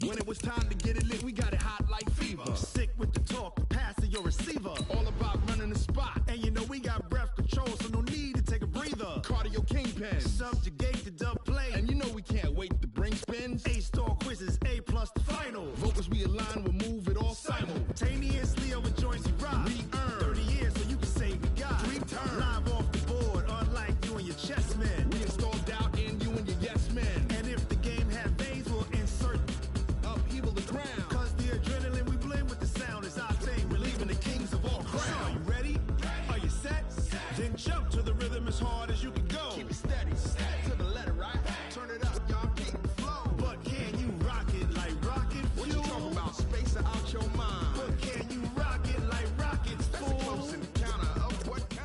When it was time to get it lit, we got it hot like fever. Sick with the talk, the pass of your receiver. All about running the spot. And you know we got breath control, so no need to take a breather. Cardio kingpin, subjugate the dub play. And you know we can't wait to bring spins. A-star quizzes, A+ the final. Vocals we align, we'll move it all simultaneously over joints we rock. We earn 30 years so you can say we got. Dream turn, live off the board, unlike you and your chess men. We install doubt in you and your yes men. And if the game have veins, we'll insert upheaval the ground. Cause the adrenaline we blend with the sound is our thing. We're leaving the kings of all crowns. So are you ready? Are you set? Then jump to the rhythm as hard as you can go. Keep it steady, to the letter, right? Turn it up, y'all keep the flow. But can you rock it like rocket fuel? What you talking about? Space out your mind. But can you rock it like rockets full? That's a close encounter of what kind?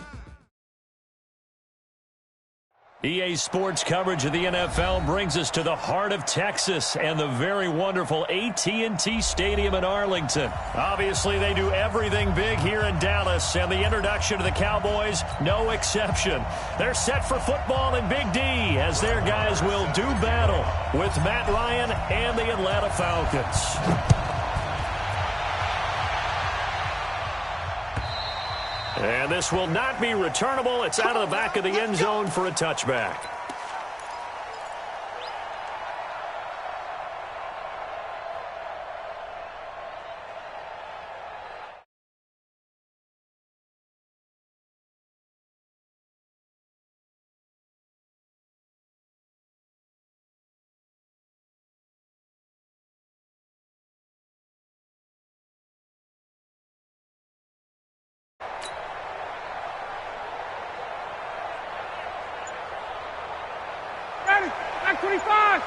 EA Sports coverage of the NFL brings us to the heart of Texas and the very wonderful AT&T Stadium in Arlington. Obviously, they do everything big here in Dallas, and the introduction to the Cowboys, no exception. They're set for football in Big D as their guys will do battle with Matt Ryan and the Atlanta Falcons. And this will not be returnable. It's out of the back of the end zone for a touchback. Ready? 925.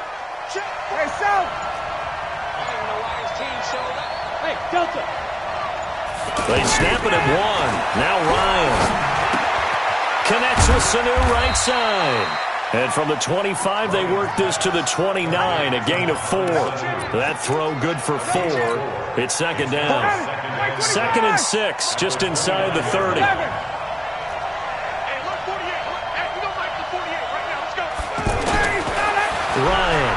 Hey, South. I don't even know why his team showed up. Hey, Delta. They snap it at one. Now Ryan connects with Sanu right side. And from the 25, they work this to the 29, a gain of 4. That throw good for 4. It's second down. 2nd and 6, just inside the 30. Ryan.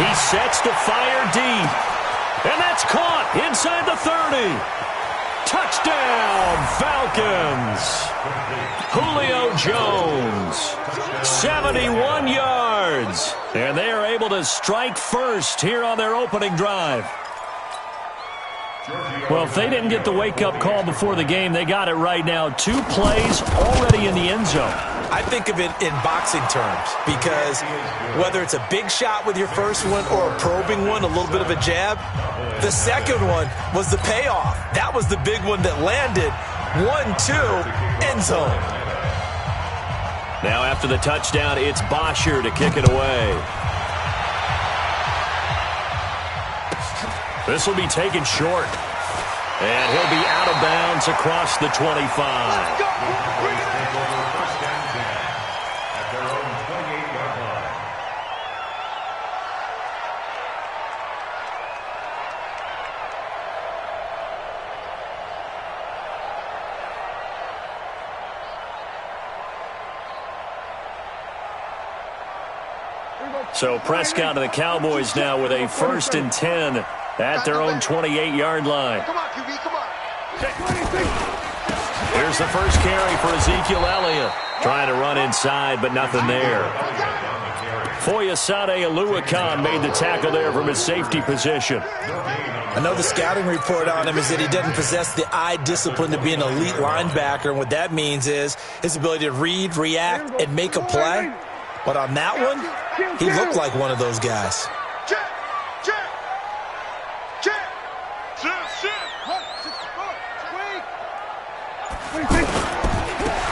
He sets to fire deep. And that's caught inside the 30. Touchdown, Falcons. Julio Jones, 71 yards. And they are able to strike first here on their opening drive. Well, if they didn't get the wake-up call before the game, they got it right now. 2 plays already in the end zone. I think of it in boxing terms because whether it's a big shot with your first one or a probing one, a little bit of a jab, the second one was the payoff. That was the big one that landed. 1-2, end zone. Now after the touchdown, it's Bosher to kick it away. This will be taken short. And he'll be out of bounds across the 25. So Prescott and the Cowboys now with a 1st and 10 at their own 28-yard line. Come on, QB, come on. Here's the first carry for Ezekiel Elliott. Trying to run inside, but nothing there. Foyesade Oluwakan made the tackle there from his safety position. I know the scouting report on him is that he doesn't possess the eye discipline to be an elite linebacker, and what that means is his ability to read, react, and make a play. But on that one, he looked like one of those guys.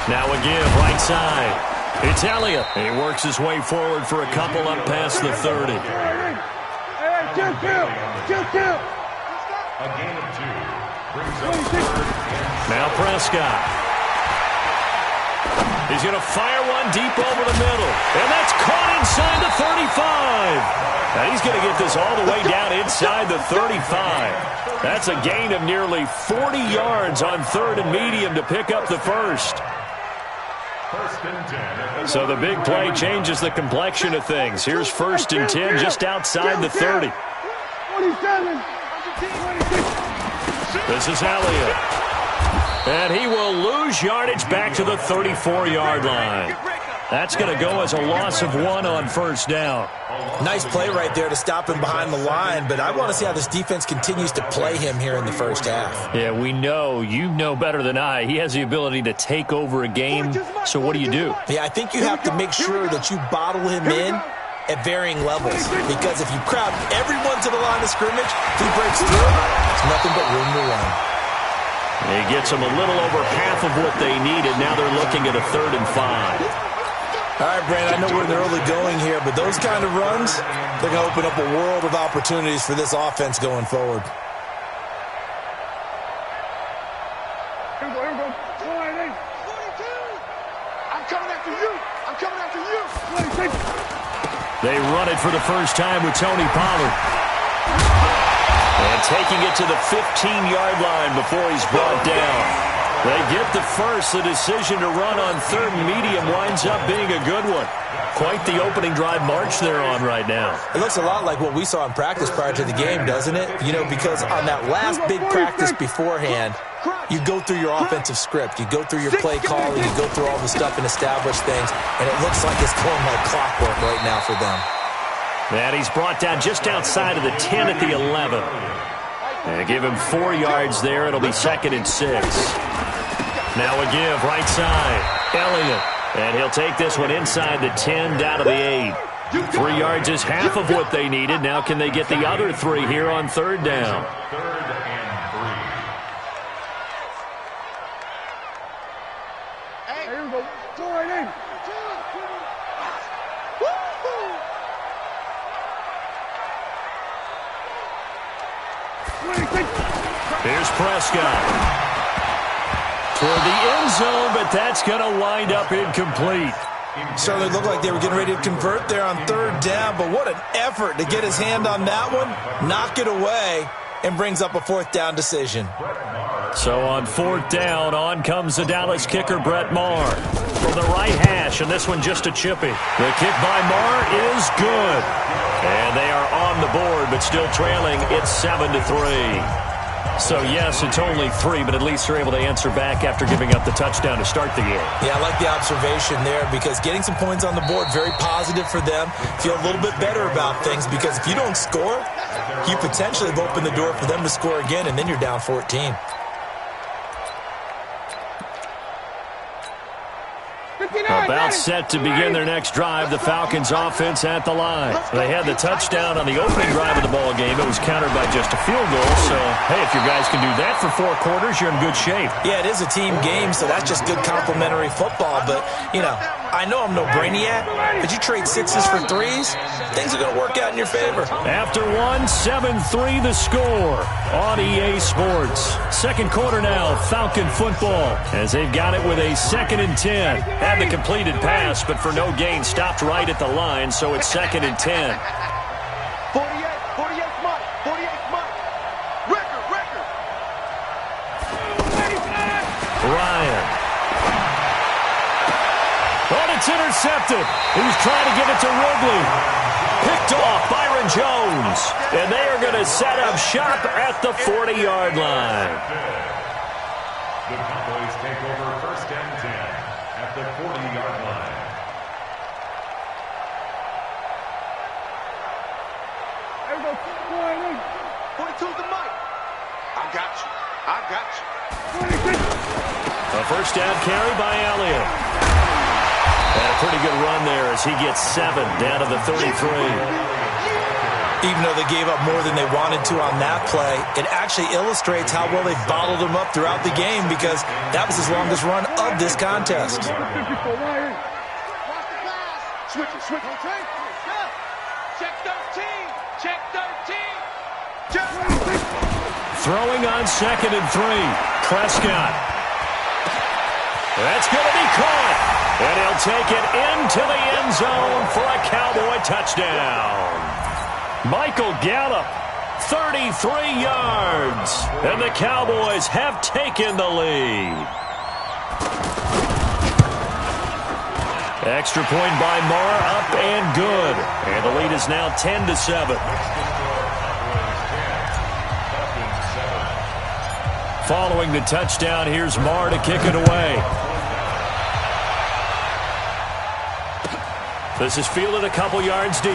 Now again, right side. It's Elliott. He works his way forward for a couple up past the 30. A gain of 2. Brings up Now Prescott. He's going to fire one deep over the middle. And that's caught inside the 35. Now he's going to get this all the way down inside the 35. That's a gain of nearly 40 yards on 3rd and medium to pick up the first. So the big play changes the complexion of things. Here's 1st and 10 just outside the 30. 27. 26. This is Elliott. And he will lose yardage back to the 34-yard line. That's going to go as a loss of 1 on first down. Nice play right there to stop him behind the line, but I want to see how this defense continues to play him here in the first half. Yeah, we know. You know better than I. He has the ability to take over a game, so what do you do? Yeah, I think you have to make sure that you bottle him in at varying levels, because if you crowd everyone to the line of scrimmage, if he breaks through, there's nothing but room to run. He gets them a little over half of what they needed. Now they're looking at a 3rd and 5. All right, Brandon, I know we're in the early going here, but those kind of runs, they're going to open up a world of opportunities for this offense going forward. Here we go. 42. I'm coming after you. I'm coming after you. 26. They run it for the first time with Tony Pollard. And taking it to the 15-yard line before he's brought down. They get the first. The decision to run on 3rd and medium winds up being a good one. Quite the opening drive march they're on right now. It looks a lot like what we saw in practice prior to the game, doesn't it? You know, because on that last big practice beforehand, you go through your offensive script. You go through your play calling. You go through all the stuff and establish things. And it looks like it's going like clockwork right now for them. And he's brought down just outside of the 10 at the 11. And give him 4 yards there. It'll be 2nd and 6. Now a give, right side. Elliott. And he'll take this one inside the 10, down to the 8. 3 yards is half of what they needed. Now can they get the other 3 here on 3rd down? 3rd and 3. Hey, here we go. 4-8. Here's Prescott. Toward the end zone, but that's going to wind up incomplete. Certainly looked like they were getting ready to convert there on 3rd down, but what an effort to get his hand on that one, knock it away, and brings up a 4th down decision. So on 4th down, on comes the Dallas kicker, Brett Maher, from the right hash, and this one just a chippy. The kick by Maher is good. And they are on the board, but still trailing. It's 7-3. So, yes, it's only 3, but at least they're able to answer back after giving up the touchdown to start the game. Yeah, I like the observation there, because getting some points on the board, very positive for them. Feel a little bit better about things, because if you don't score, you potentially have opened the door for them to score again, and then you're down 14. About set to begin their next drive, the Falcons offense at the line. They had the touchdown on the opening drive of the ball game. It was countered by just a field goal. So, hey, if your guys can do that for 4 quarters, you're in good shape. Yeah, it is a team game, so that's just good complimentary football. But, you know, I know I'm no brainiac, but you trade 6s for 3s, things are going to work out in your favor. After 1, 7-3 the score on EA Sports. 2nd quarter now, Falcon football, as they've got it with a 2nd and 10. Had the completed pass, but for no gain, stopped right at the line, so it's 2nd and 10. 48 Mike. 48 Mike. Record. Ryan. Oh, it's intercepted. He was trying to give it to Ridley. Picked off Byron Jones. And they are going to set up shop at the 40-yard line. The Cowboys take over 1st and 10 at the 40-yard line. There we go. 42 to Mike. I got you. 26. A 1st down carry by Elliott. And a pretty good run there as he gets 7 down to the 33. Even though they gave up more than they wanted to on that play, it actually illustrates how well they bottled him up throughout the game, because that was his longest run of this contest. Switch it. Check 13. Throwing on 2nd and 3. Prescott. That's going to be caught. And he'll take it into the end zone for a Cowboy touchdown. Michael Gallup, 33 yards. And the Cowboys have taken the lead. Extra point by Maher, up and good. And the lead is now 10-7. following the touchdown. Here's Marr to kick it away. This is fielded a couple yards deep.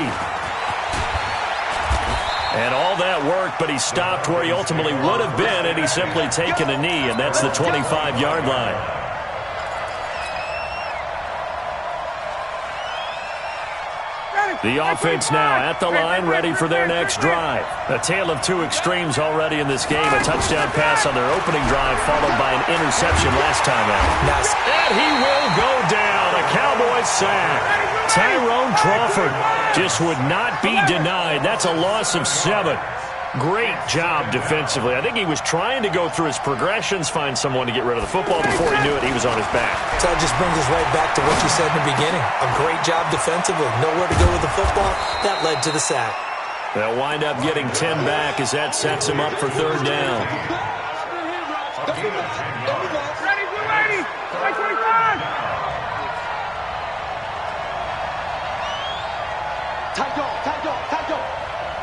And all that work, but he stopped where he ultimately would have been, and he's simply taken a knee, and that's the 25-yard line. The offense now at the line, ready for their next drive. A tale of two extremes already in this game. A touchdown pass on their opening drive, followed by an interception last time out. Nice. And he will go down. A Cowboys sack. Tyrone Crawford just would not be denied. That's a loss of 7. Great job defensively. I think he was trying to go through his progressions, find someone to get rid of the football. Before he knew it, he was on his back. So it just brings us right back to what you said in the beginning. A great job defensively. Nowhere to go with the football. That led to the sack. They'll wind up getting 10 back as that sets him up for third down. Ready, we're ready. 25. Tight go.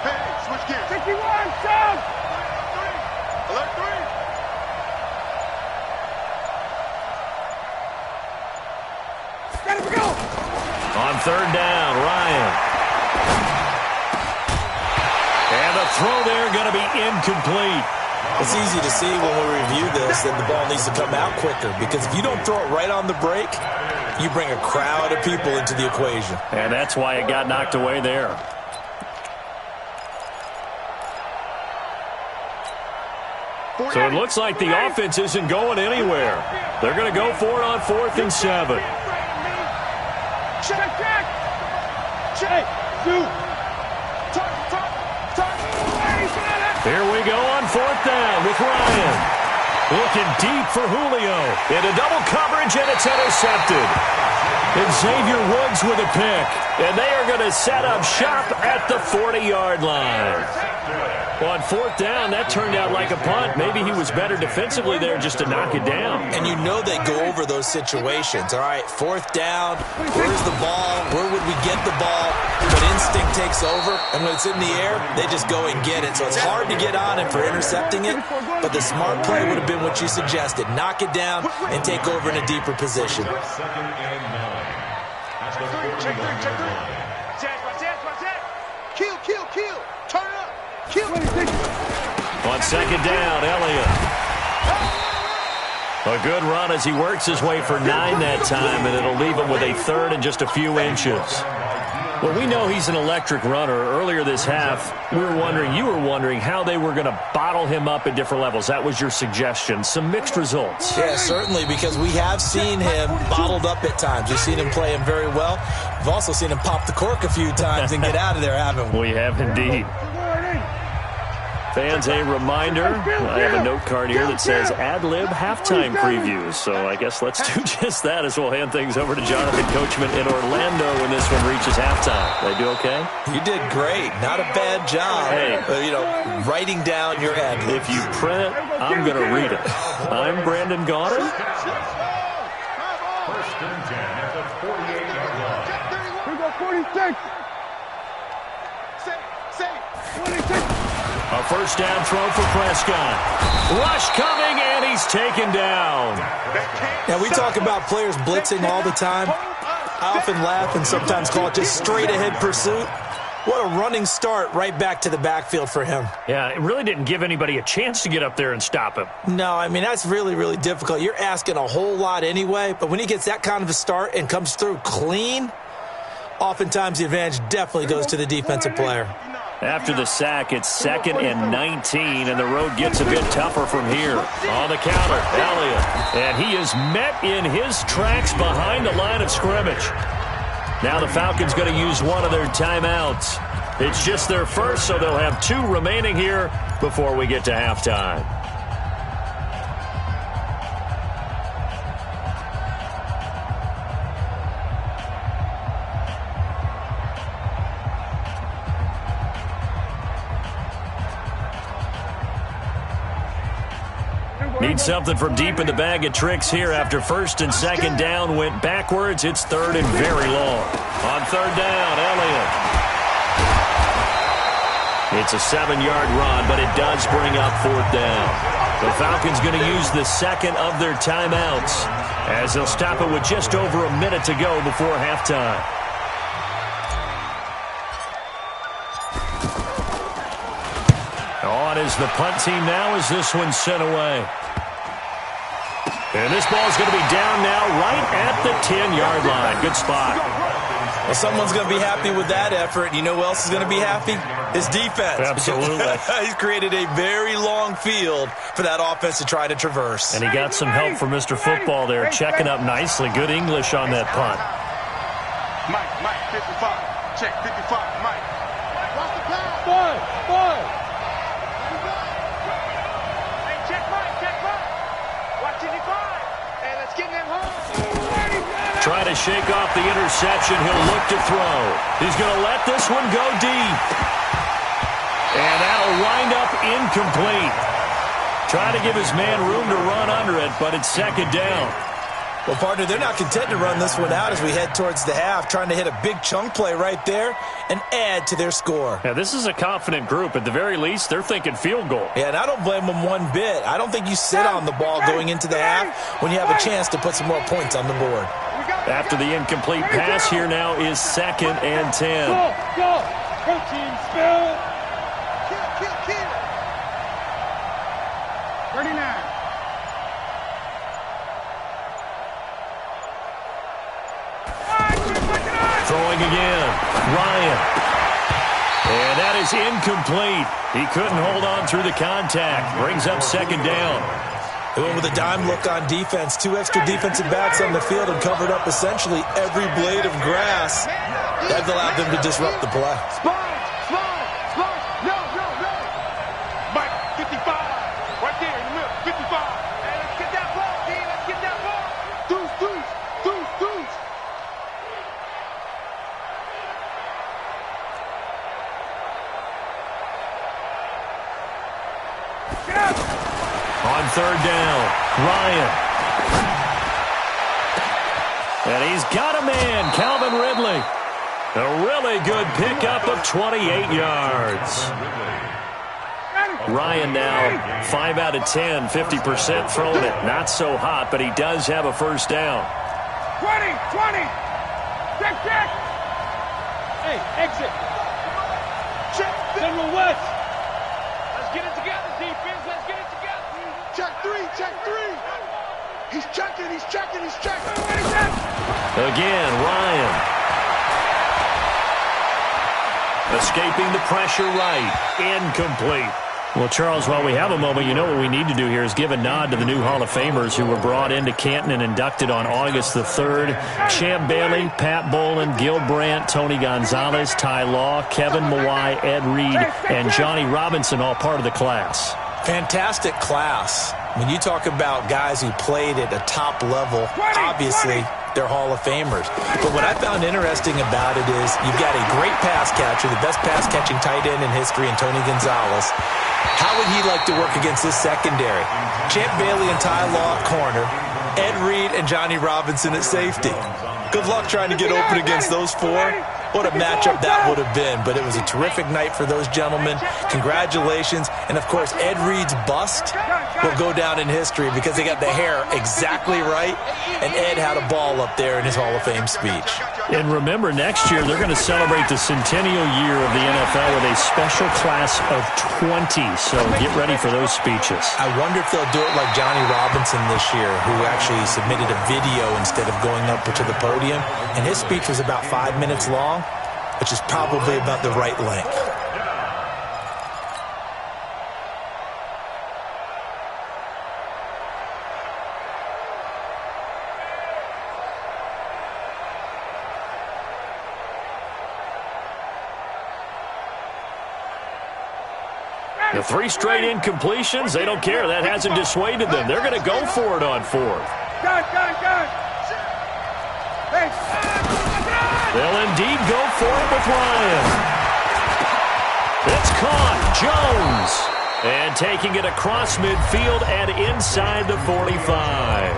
Hey, switch gears. 61, down. Alert 3. Got it, go. On third down, Ryan. And the throw there going to be incomplete. It's easy to see when we review this that the ball needs to come out quicker, because if you don't throw it right on the break, you bring a crowd of people into the equation. And that's why it got knocked away there. So it looks like the offense isn't going anywhere. They're going to go for it on 4th and 7. Check. Here we go on 4th down with Ryan. Looking deep for Julio. Into double coverage, and it's intercepted. And Xavier Woods with a pick. And they are going to set up shop at the 40-yard line. Well, on 4th down, that turned out like a punt. Maybe he was better defensively there just to knock it down. And you know they go over those situations. All right, 4th down, where's the ball? Where would we get the ball? But instinct takes over, and when it's in the air, they just go and get it. So it's hard to get on him for intercepting it, but the smart play would have been what you suggested. Knock it down and take over in a deeper position. Check 3. Kill. Turn it up. Kill. On 2nd down, Elliott. A good run as he works his way for 9 that time, and it'll leave him with a 3rd and just a few inches. Well, we know he's an electric runner. Earlier this half, you were wondering how they were going to bottle him up at different levels. That was your suggestion. Some mixed results. Yeah, certainly, because we have seen him bottled up at times. We've seen him play him very well. We've also seen him pop the cork a few times and get out of there, haven't we? We have indeed. Fans, a reminder, I have a note card here that says ad-lib halftime previews. So I guess let's do just that as we'll hand things over to Jonathan Coachman in Orlando when this one reaches halftime. They do okay? You did great. Not a bad job. Hey. Writing down your ad-libs. If you print it, I'm going to read it. I'm Brandon Gaudin. 1st and 10 at the 48-yard line. Here we go, 46. 26. A first down throw for Prescott. Rush coming, and he's taken down. Now, we talk about players blitzing all the time. I often laugh and sometimes call it just straight-ahead pursuit. What a running start right back to the backfield for him. Yeah, it really didn't give anybody a chance to get up there and stop him. No, I mean, that's really, really difficult. You're asking a whole lot anyway, but when he gets that kind of a start and comes through clean, oftentimes the advantage definitely goes to the defensive player. After the sack, it's 2nd and 19, and the road gets a bit tougher from here. On the counter, Elliott. And he is met in his tracks behind the line of scrimmage. Now the Falcons going to use one of their timeouts. It's just their first, so they'll have 2 remaining here before we get to halftime. Need something from deep in the bag of tricks here after 1st and 2nd down went backwards. It's 3rd and very long. On 3rd down, Elliott. It's a 7-yard run, but it does bring up 4th down. The Falcons going to use the second of their timeouts as they'll stop it with just over a minute to go before halftime. On is the punt team now as this one's sent away. And this ball's going to be down now right at the 10-yard line. Good spot. Well, someone's going to be happy with that effort. You know who else is going to be happy? His defense. Absolutely. He's created a very long field for that offense to try to traverse. And he got some help from Mr. Football there, checking up nicely. Good English on that punt. Mike, 55. Check, 55, Mike. Watch the pass. Boy. Hey, check Mike. Watch 55. Hey, let's get them home. Trying to shake off the interception. He'll look to throw. He's going to let this one go deep. And that'll wind up incomplete. Trying to give his man room to run under it, but it's second down. Well, partner, they're not content to run this one out as we head towards the half, trying to hit a big chunk play right there and add to their score. Yeah, this is a confident group. At the very least, they're thinking field goal. Yeah, and I don't blame them one bit. I don't think you sit on the ball going into the half when you have a chance to put some more points on the board. After the incomplete pass, here now is 2nd and 10. Go. Protein spill. Kill. 39. Throwing again. Ryan. And that is incomplete. He couldn't hold on through the contact. Brings up second down. They went with a dime look on defense. 2 extra defensive backs on the field and covered up essentially every blade of grass. That allowed them to disrupt the play. Spot. No. Mike, 55. Right there in the middle, 55. Hey, let's get that ball, D. Let's get that ball. Deuce. Get up. On third down, Ryan. And he's got a man, Calvin Ridley. A really good pickup of 28 yards. Ryan now 5 out of 10, 50% throwing it. Not so hot, but he does have a first down. 20. Check. Hey, exit. Check. General West. Let's get it together, defense. Let's get it together. Check 3. He's checking. Again, Ryan. Escaping the pressure right. Incomplete. Well, Charles, while we have a moment, you know what we need to do here is give a nod to the new Hall of Famers who were brought into Canton and inducted on August the 3rd. Champ Bailey, Pat Bolin, Gil Brandt, Tony Gonzalez, Ty Law, Kevin Mawai, Ed Reed, and Johnny Robinson, all part of the class. Fantastic class. When you talk about guys who played at a top level, obviously they're Hall of Famers. But what I found interesting about it is you've got a great pass catcher, the best pass-catching tight end in history, in Tony Gonzalez. How would he like to work against this secondary? Champ Bailey and Ty Law at corner, Ed Reed and Johnny Robinson at safety. Good luck trying to get open against those four. What a matchup that would have been. But it was a terrific night for those gentlemen. Congratulations. And, of course, Ed Reed's bust will go down in history because they got the hair exactly right. And Ed had a ball up there in his Hall of Fame speech. And remember, next year they're going to celebrate the centennial year of the NFL with a special class of 20. So get ready for those speeches. I wonder if they'll do it like Johnny Robinson this year, who actually submitted a video instead of going up to the podium. And his speech was about 5 minutes long, which is probably about the right length. The 3 straight incompletions, they don't care. That hasn't dissuaded them. They're going to go for it on 4th. Gun. Hey, They'll indeed go for it with Ryan. It's caught. Jones. And taking it across midfield and inside the 45.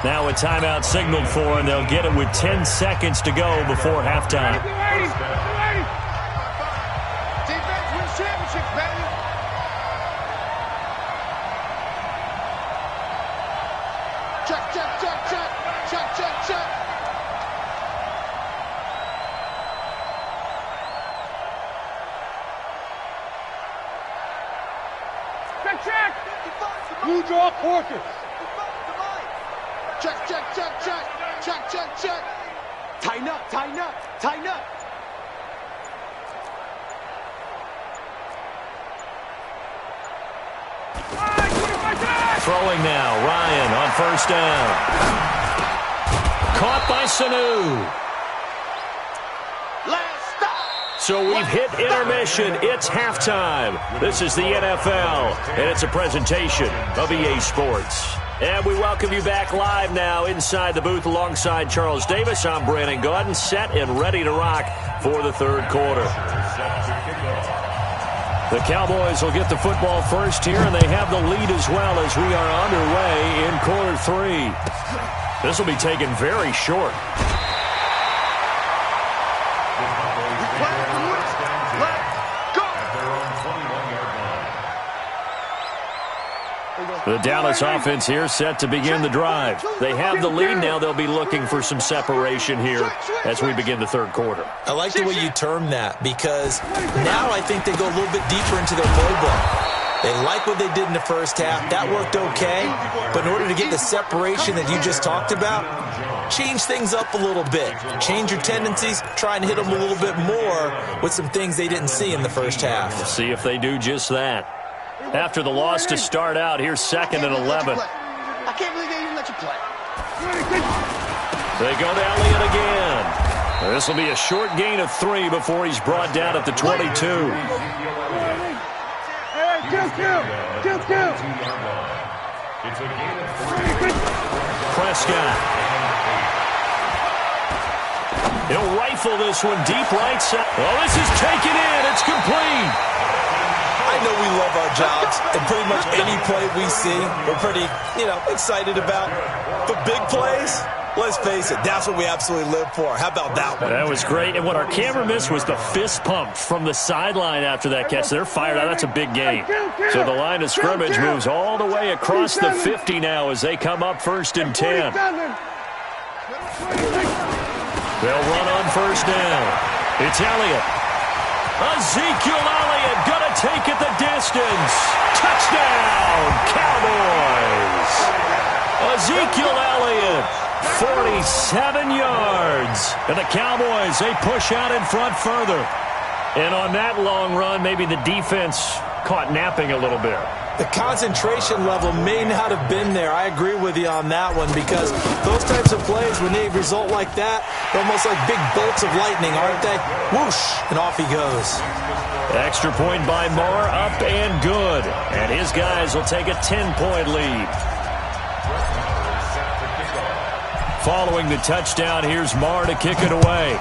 Now a timeout signaled for, and they'll get it with 10 seconds to go before halftime. Defense wins championships, baby. check. You draw quarters. Check, check, check, check. Check, check, check. Tighten up, tighten up, tighten up. Throwing now, Ryan on first down. Caught by Sanu. So we've hit intermission. It's halftime. This is the NFL, and it's a presentation of EA Sports. And we welcome you back live now inside the booth alongside Charles Davis. I'm Brandon Gaudin, set and ready to rock for the third quarter. The Cowboys will get the football first here, and they have the lead as well as we are underway in quarter three. This will be taken very short. The Dallas offense here set to begin the drive. They have the lead now. They'll be looking for some separation here as we begin the third quarter. I like the way you term that because now I think they go a little bit deeper into their playbook. They like what they did in the first half. That worked okay. But in order to get the separation that you just talked about, change things up a little bit. Change your tendencies. Try and hit them a little bit more with some things they didn't see in the first half. We'll see if they do just that. After the loss to start out, here's 2nd and 11. I can't believe they even let you play. They go to Elliott again. This will be a short gain of 3 before he's brought down at the 22. Prescott. He'll rifle this one deep right side. Oh, this is taken in. It's complete. I know we love our jobs, and pretty much any play we see, we're pretty, excited about. But big plays, let's face it, that's what we absolutely live for. How about that one? That was great. And what our camera missed was the fist pump from the sideline after that catch. They're fired out. That's a big gain. So the line of scrimmage moves all the way across the 50 now as they come up 1st and 10. They'll run on first down. It's Elliott. Ezekiel Elliott going to take it the distance. Touchdown, Cowboys. Ezekiel Elliott, 47 yards. And the Cowboys, they push out in front further. And on that long run, maybe the defense caught napping a little bit. The concentration level may not have been there. I agree with you on that one because those types of plays, when they result like that, they're almost like big bolts of lightning, aren't they? Whoosh, and off he goes. Extra point by Marr, up and good. And his guys will take a 10-point lead. Following the touchdown, here's Marr to kick it away.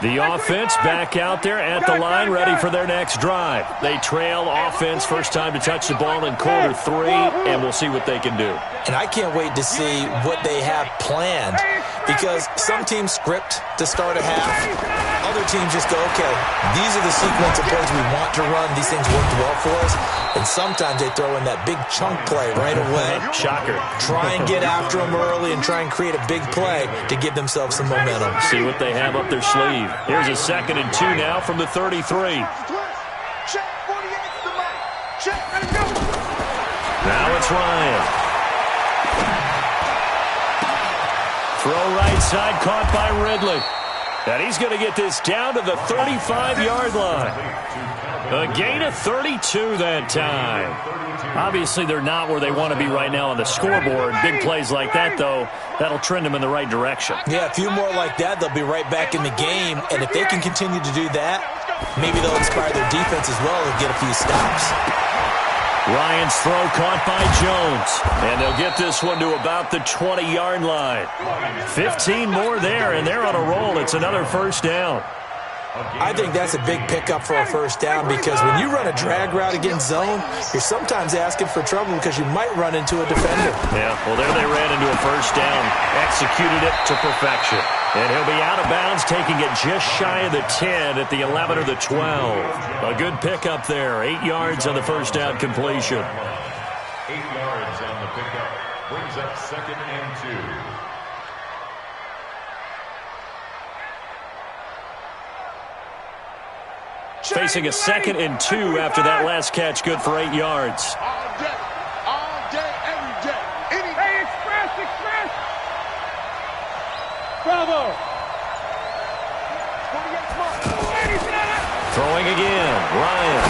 The offense back out there at the line, ready for their next drive. They trail offense, first time to touch the ball in quarter three, and we'll see what they can do. And I can't wait to see what they have planned because some teams script to start a half. Other teams just go, okay, these are the sequence of plays we want to run. These things worked well for us. And sometimes they throw in that big chunk play right away. Shocker. Try and get after them early and try and create a big play to give themselves some momentum. See what they have up their sleeve. Here's a 2nd and 2 now from the 33. Now it's Ryan. Throw right side, caught by Ridley. And he's going to get this down to the 35-yard line. A gain of 32 that time. Obviously, they're not where they want to be right now on the scoreboard. Big plays like that, though, that'll trend them in the right direction. Yeah, a few more like that, they'll be right back in the game. And if they can continue to do that, maybe they'll inspire their defense as well and get a few stops. Ryan's throw caught by Jones. And they'll get this one to about the 20-yard line. 15 more there, and they're on a roll. It's another first down. I think that's a big pickup for a first down because when you run a drag route against zone, you're sometimes asking for trouble because you might run into a defender. Yeah, well, there they ran into a first down, executed it to perfection. And he'll be out of bounds, taking it just shy of the 10 at the 11 or the 12. A good pickup there, 8 yards on the first down completion. yards on the pickup. Brings up 2nd and 2. Facing a 2nd and 2 after that last catch, good for 8 yards. All day, every day. Hey, express! Bravo! Throwing again, Ryan.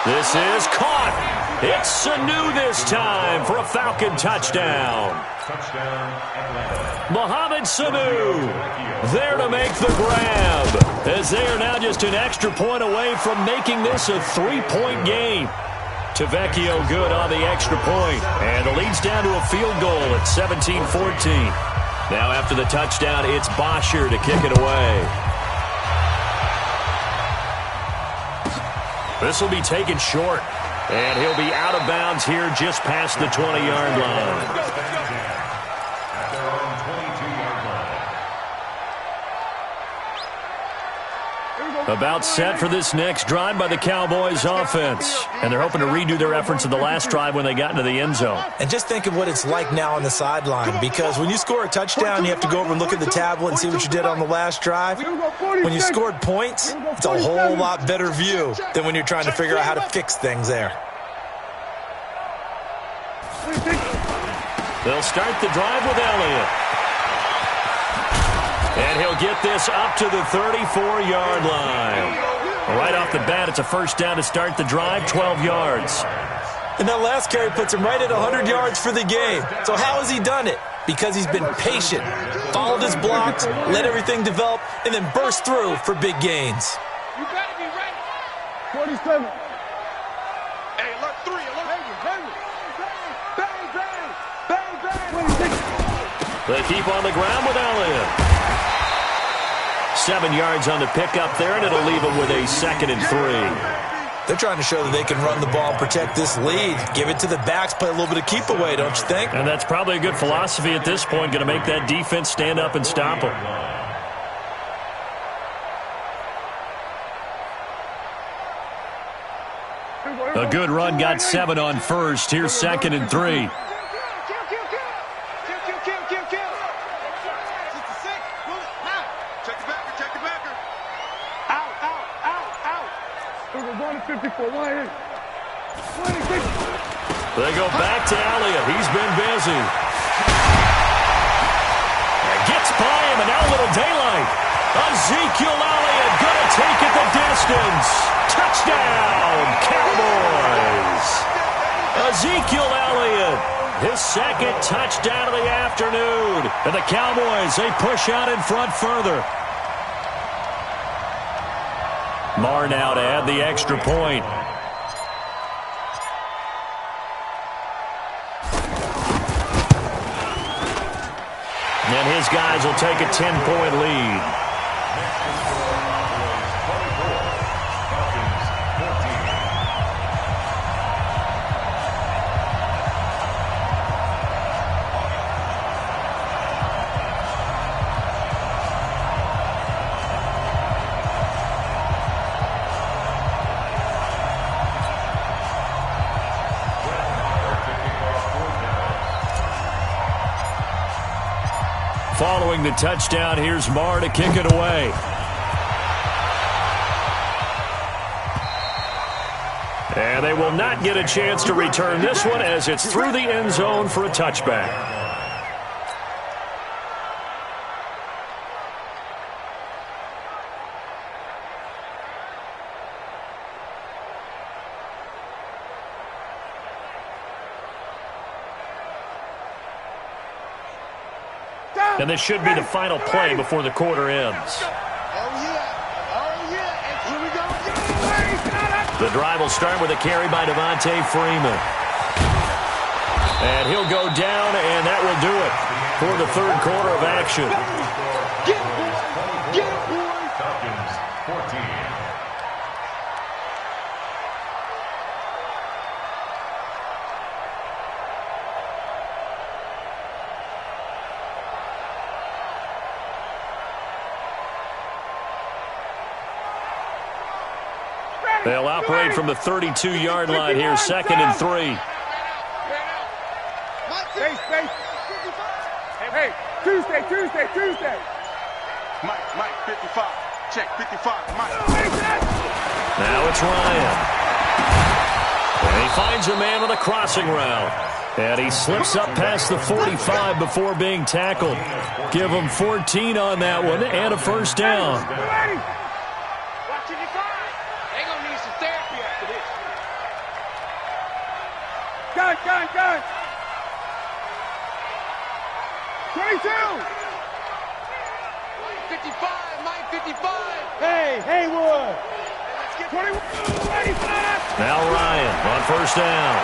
This is caught. It's Sanu this time for a Falcon touchdown. Touchdown, Atlanta. Mohamed Sanu there to make the grab, as they are now just an extra point away from making this a 3-point game. Tavecchio good on the extra point, and the lead's down to a field goal at 17-14. Now after the touchdown, it's Bosher to kick it away. This will be taken short, and he'll be out of bounds here just past the 20-yard line. At their own 22-yard line. About set for this next drive by the Cowboys offense. And they're hoping to redo their efforts in the last drive when they got into the end zone. And just think of what it's like now on the sideline, because when you score a touchdown, you have to go over and look at the tablet and see what you did on the last drive. When you scored points, it's a whole lot better view than when you're trying to figure out how to fix things there. They'll start the drive with Elliott. And he'll get this up to the 34-yard line. Right off the bat, it's a first down to start the drive, 12 yards. And that last carry puts him right at 100 yards for the game. So how has he done it? Because he's been patient, followed his blocks, let everything develop, and then burst through for big gains. You better be ready. 47. Hey, alert 3, alert. Bang! They keep on the ground with Elliott. 7 yards on the pickup there, and it'll leave them with a 2nd and 3. They're trying to show that they can run the ball and protect this lead. Give it to the backs, play a little bit of keep away, don't you think? And that's probably a good philosophy at this point, going to make that defense stand up and stop them. A good run got 7 on first. Here's 2nd and 3. They go back to Elliott. He's been busy. Gets by him, and now a little daylight. Ezekiel Elliott going to take it the distance. Touchdown, Cowboys. Ezekiel Elliott, his 2nd touchdown of the afternoon. And the Cowboys, they push out in front further. Marr now to add the extra point. And his guys will take a 10-point lead. Following the touchdown, here's Marr to kick it away. And they will not get a chance to return this one as it's through the end zone for a touchback. And this should be the final play before the quarter ends. The drive will start with a carry by Devontae Freeman. And he'll go down, and that will do it for the third quarter of action. Falcons 14. They'll operate from the 32-yard line here, 2nd and 3. Space. Hey, Tuesday. Mike, 55. Check, 55. Mike. Now it's Ryan. And he finds a man on the crossing route. And he slips up past the 45 before being tackled. Give him 14 on that one and a first down. Watch it, you guys. They're going to need some therapy after this. Gun. 22. 55, Mike, 55. Hey, Haywood. Let's get 21. Now Ryan on first down.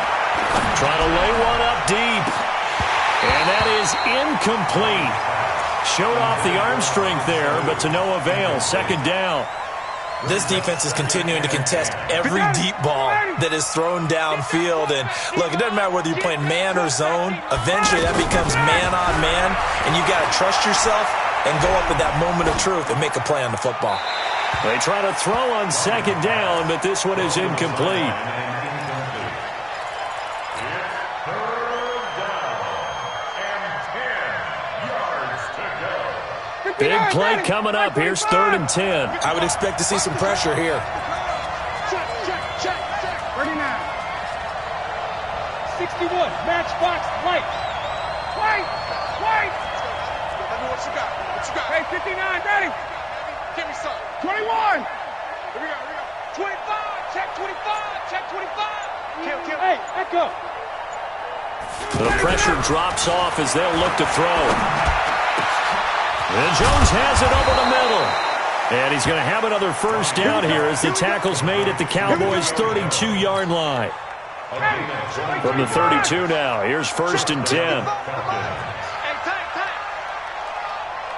Trying to lay one up deep. And that is incomplete. Showed off the arm strength there, but to no avail. 2nd down. This defense is continuing to contest every deep ball that is thrown downfield. And, look, it doesn't matter whether you're playing man or zone. Eventually that becomes man on man, and you've got to trust yourself and go up at that moment of truth and make a play on the football. They try to throw on 2nd down, but this one is incomplete. Big play coming up. Here's 3rd and 10. I would expect to see some pressure here. Check. 39. 61. Matchbox light. Let me what you got. Hey, 59, ready. Give me some. 21. Here we go. 25. Check 25. Kill. Hey, echo. The pressure drops off as they'll look to throw. And Jones has it over the middle. And he's going to have another first down here as the tackle's made at the Cowboys' 32-yard line. From the 32 now, here's 1st and 10. Hey, tight.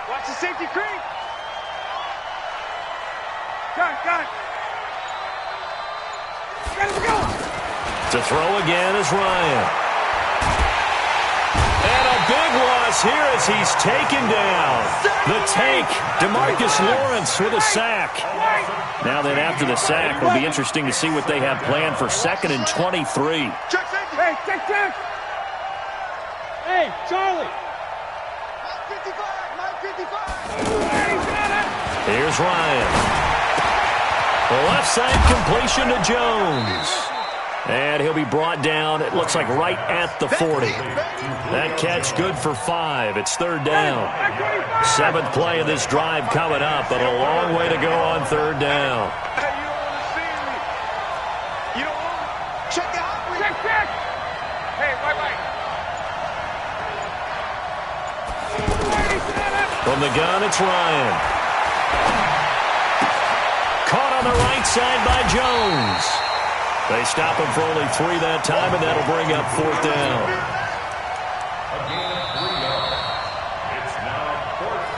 Watch the safety creep. Gun. Let's go. To throw again is Ryan. And a big loss here as he's taken down. The tank, DeMarcus Lawrence with a sack. Now then, after the sack, it'll be interesting to see what they have planned for 2nd and 23. Check. Hey, Charlie. Mike 55. Here's Ryan. The left side completion to Jones. And he'll be brought down, it looks like right at the 40. That catch good for 5. It's 3rd down. 7th play of this drive coming up, but a long way to go on 3rd down. Hey, you don't want to see me. You don't want to. Check out. Check. Hey, bye. From the gun, it's Ryan. Caught on the right side by Jones. They stop him for only 3 that time, and that'll bring up 4th down.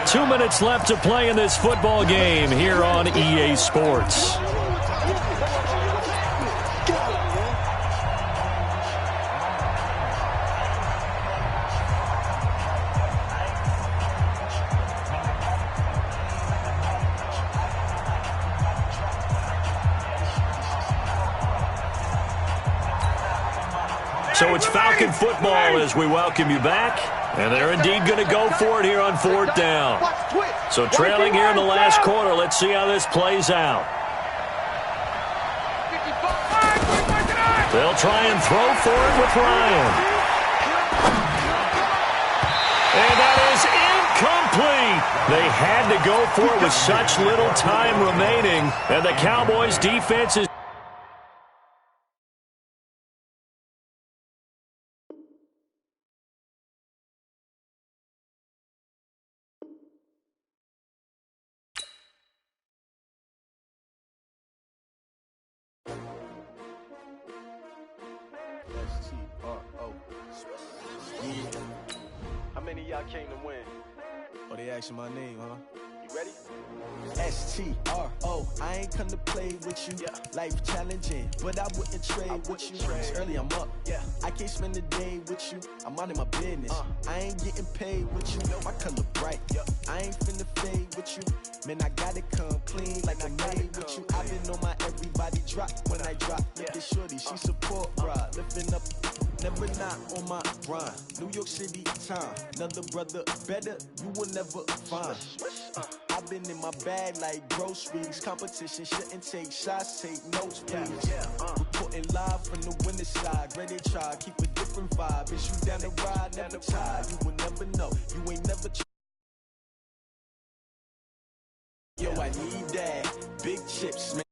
2 minutes left to play in this football game here on EA Sports. So it's Falcon football as we welcome you back. And they're indeed going to go for it here on 4th down. So trailing here in the last quarter. Let's see how this plays out. They'll try and throw for it with Ryan. And that is incomplete. They had to go for it with such little time remaining. And the Cowboys defense is... How many of y'all came to win? Oh, they asking my name, huh? You ready? STRO, I ain't come to play with you. Life challenging, but I wouldn't trade with you. It's early, I'm up. I can't spend the day with you. I'm out of my business. I ain't getting paid with you. My color bright. I ain't finna fade with you. Man, I gotta come clean like I made with you. I've been on my everybody drop when I drop. Look at shorty, she support ride. Lifting up, never not on my grind. New York City time, another brother better, you will never find. I've been in my bag like groceries. Competition shouldn't take shots, take notes, please. Reporting live from the winter side. Ready to try, keep a different vibe. Is you down the ride, never tired. You will never know, you ain't never tried. Yo, I need that. Big chips, man.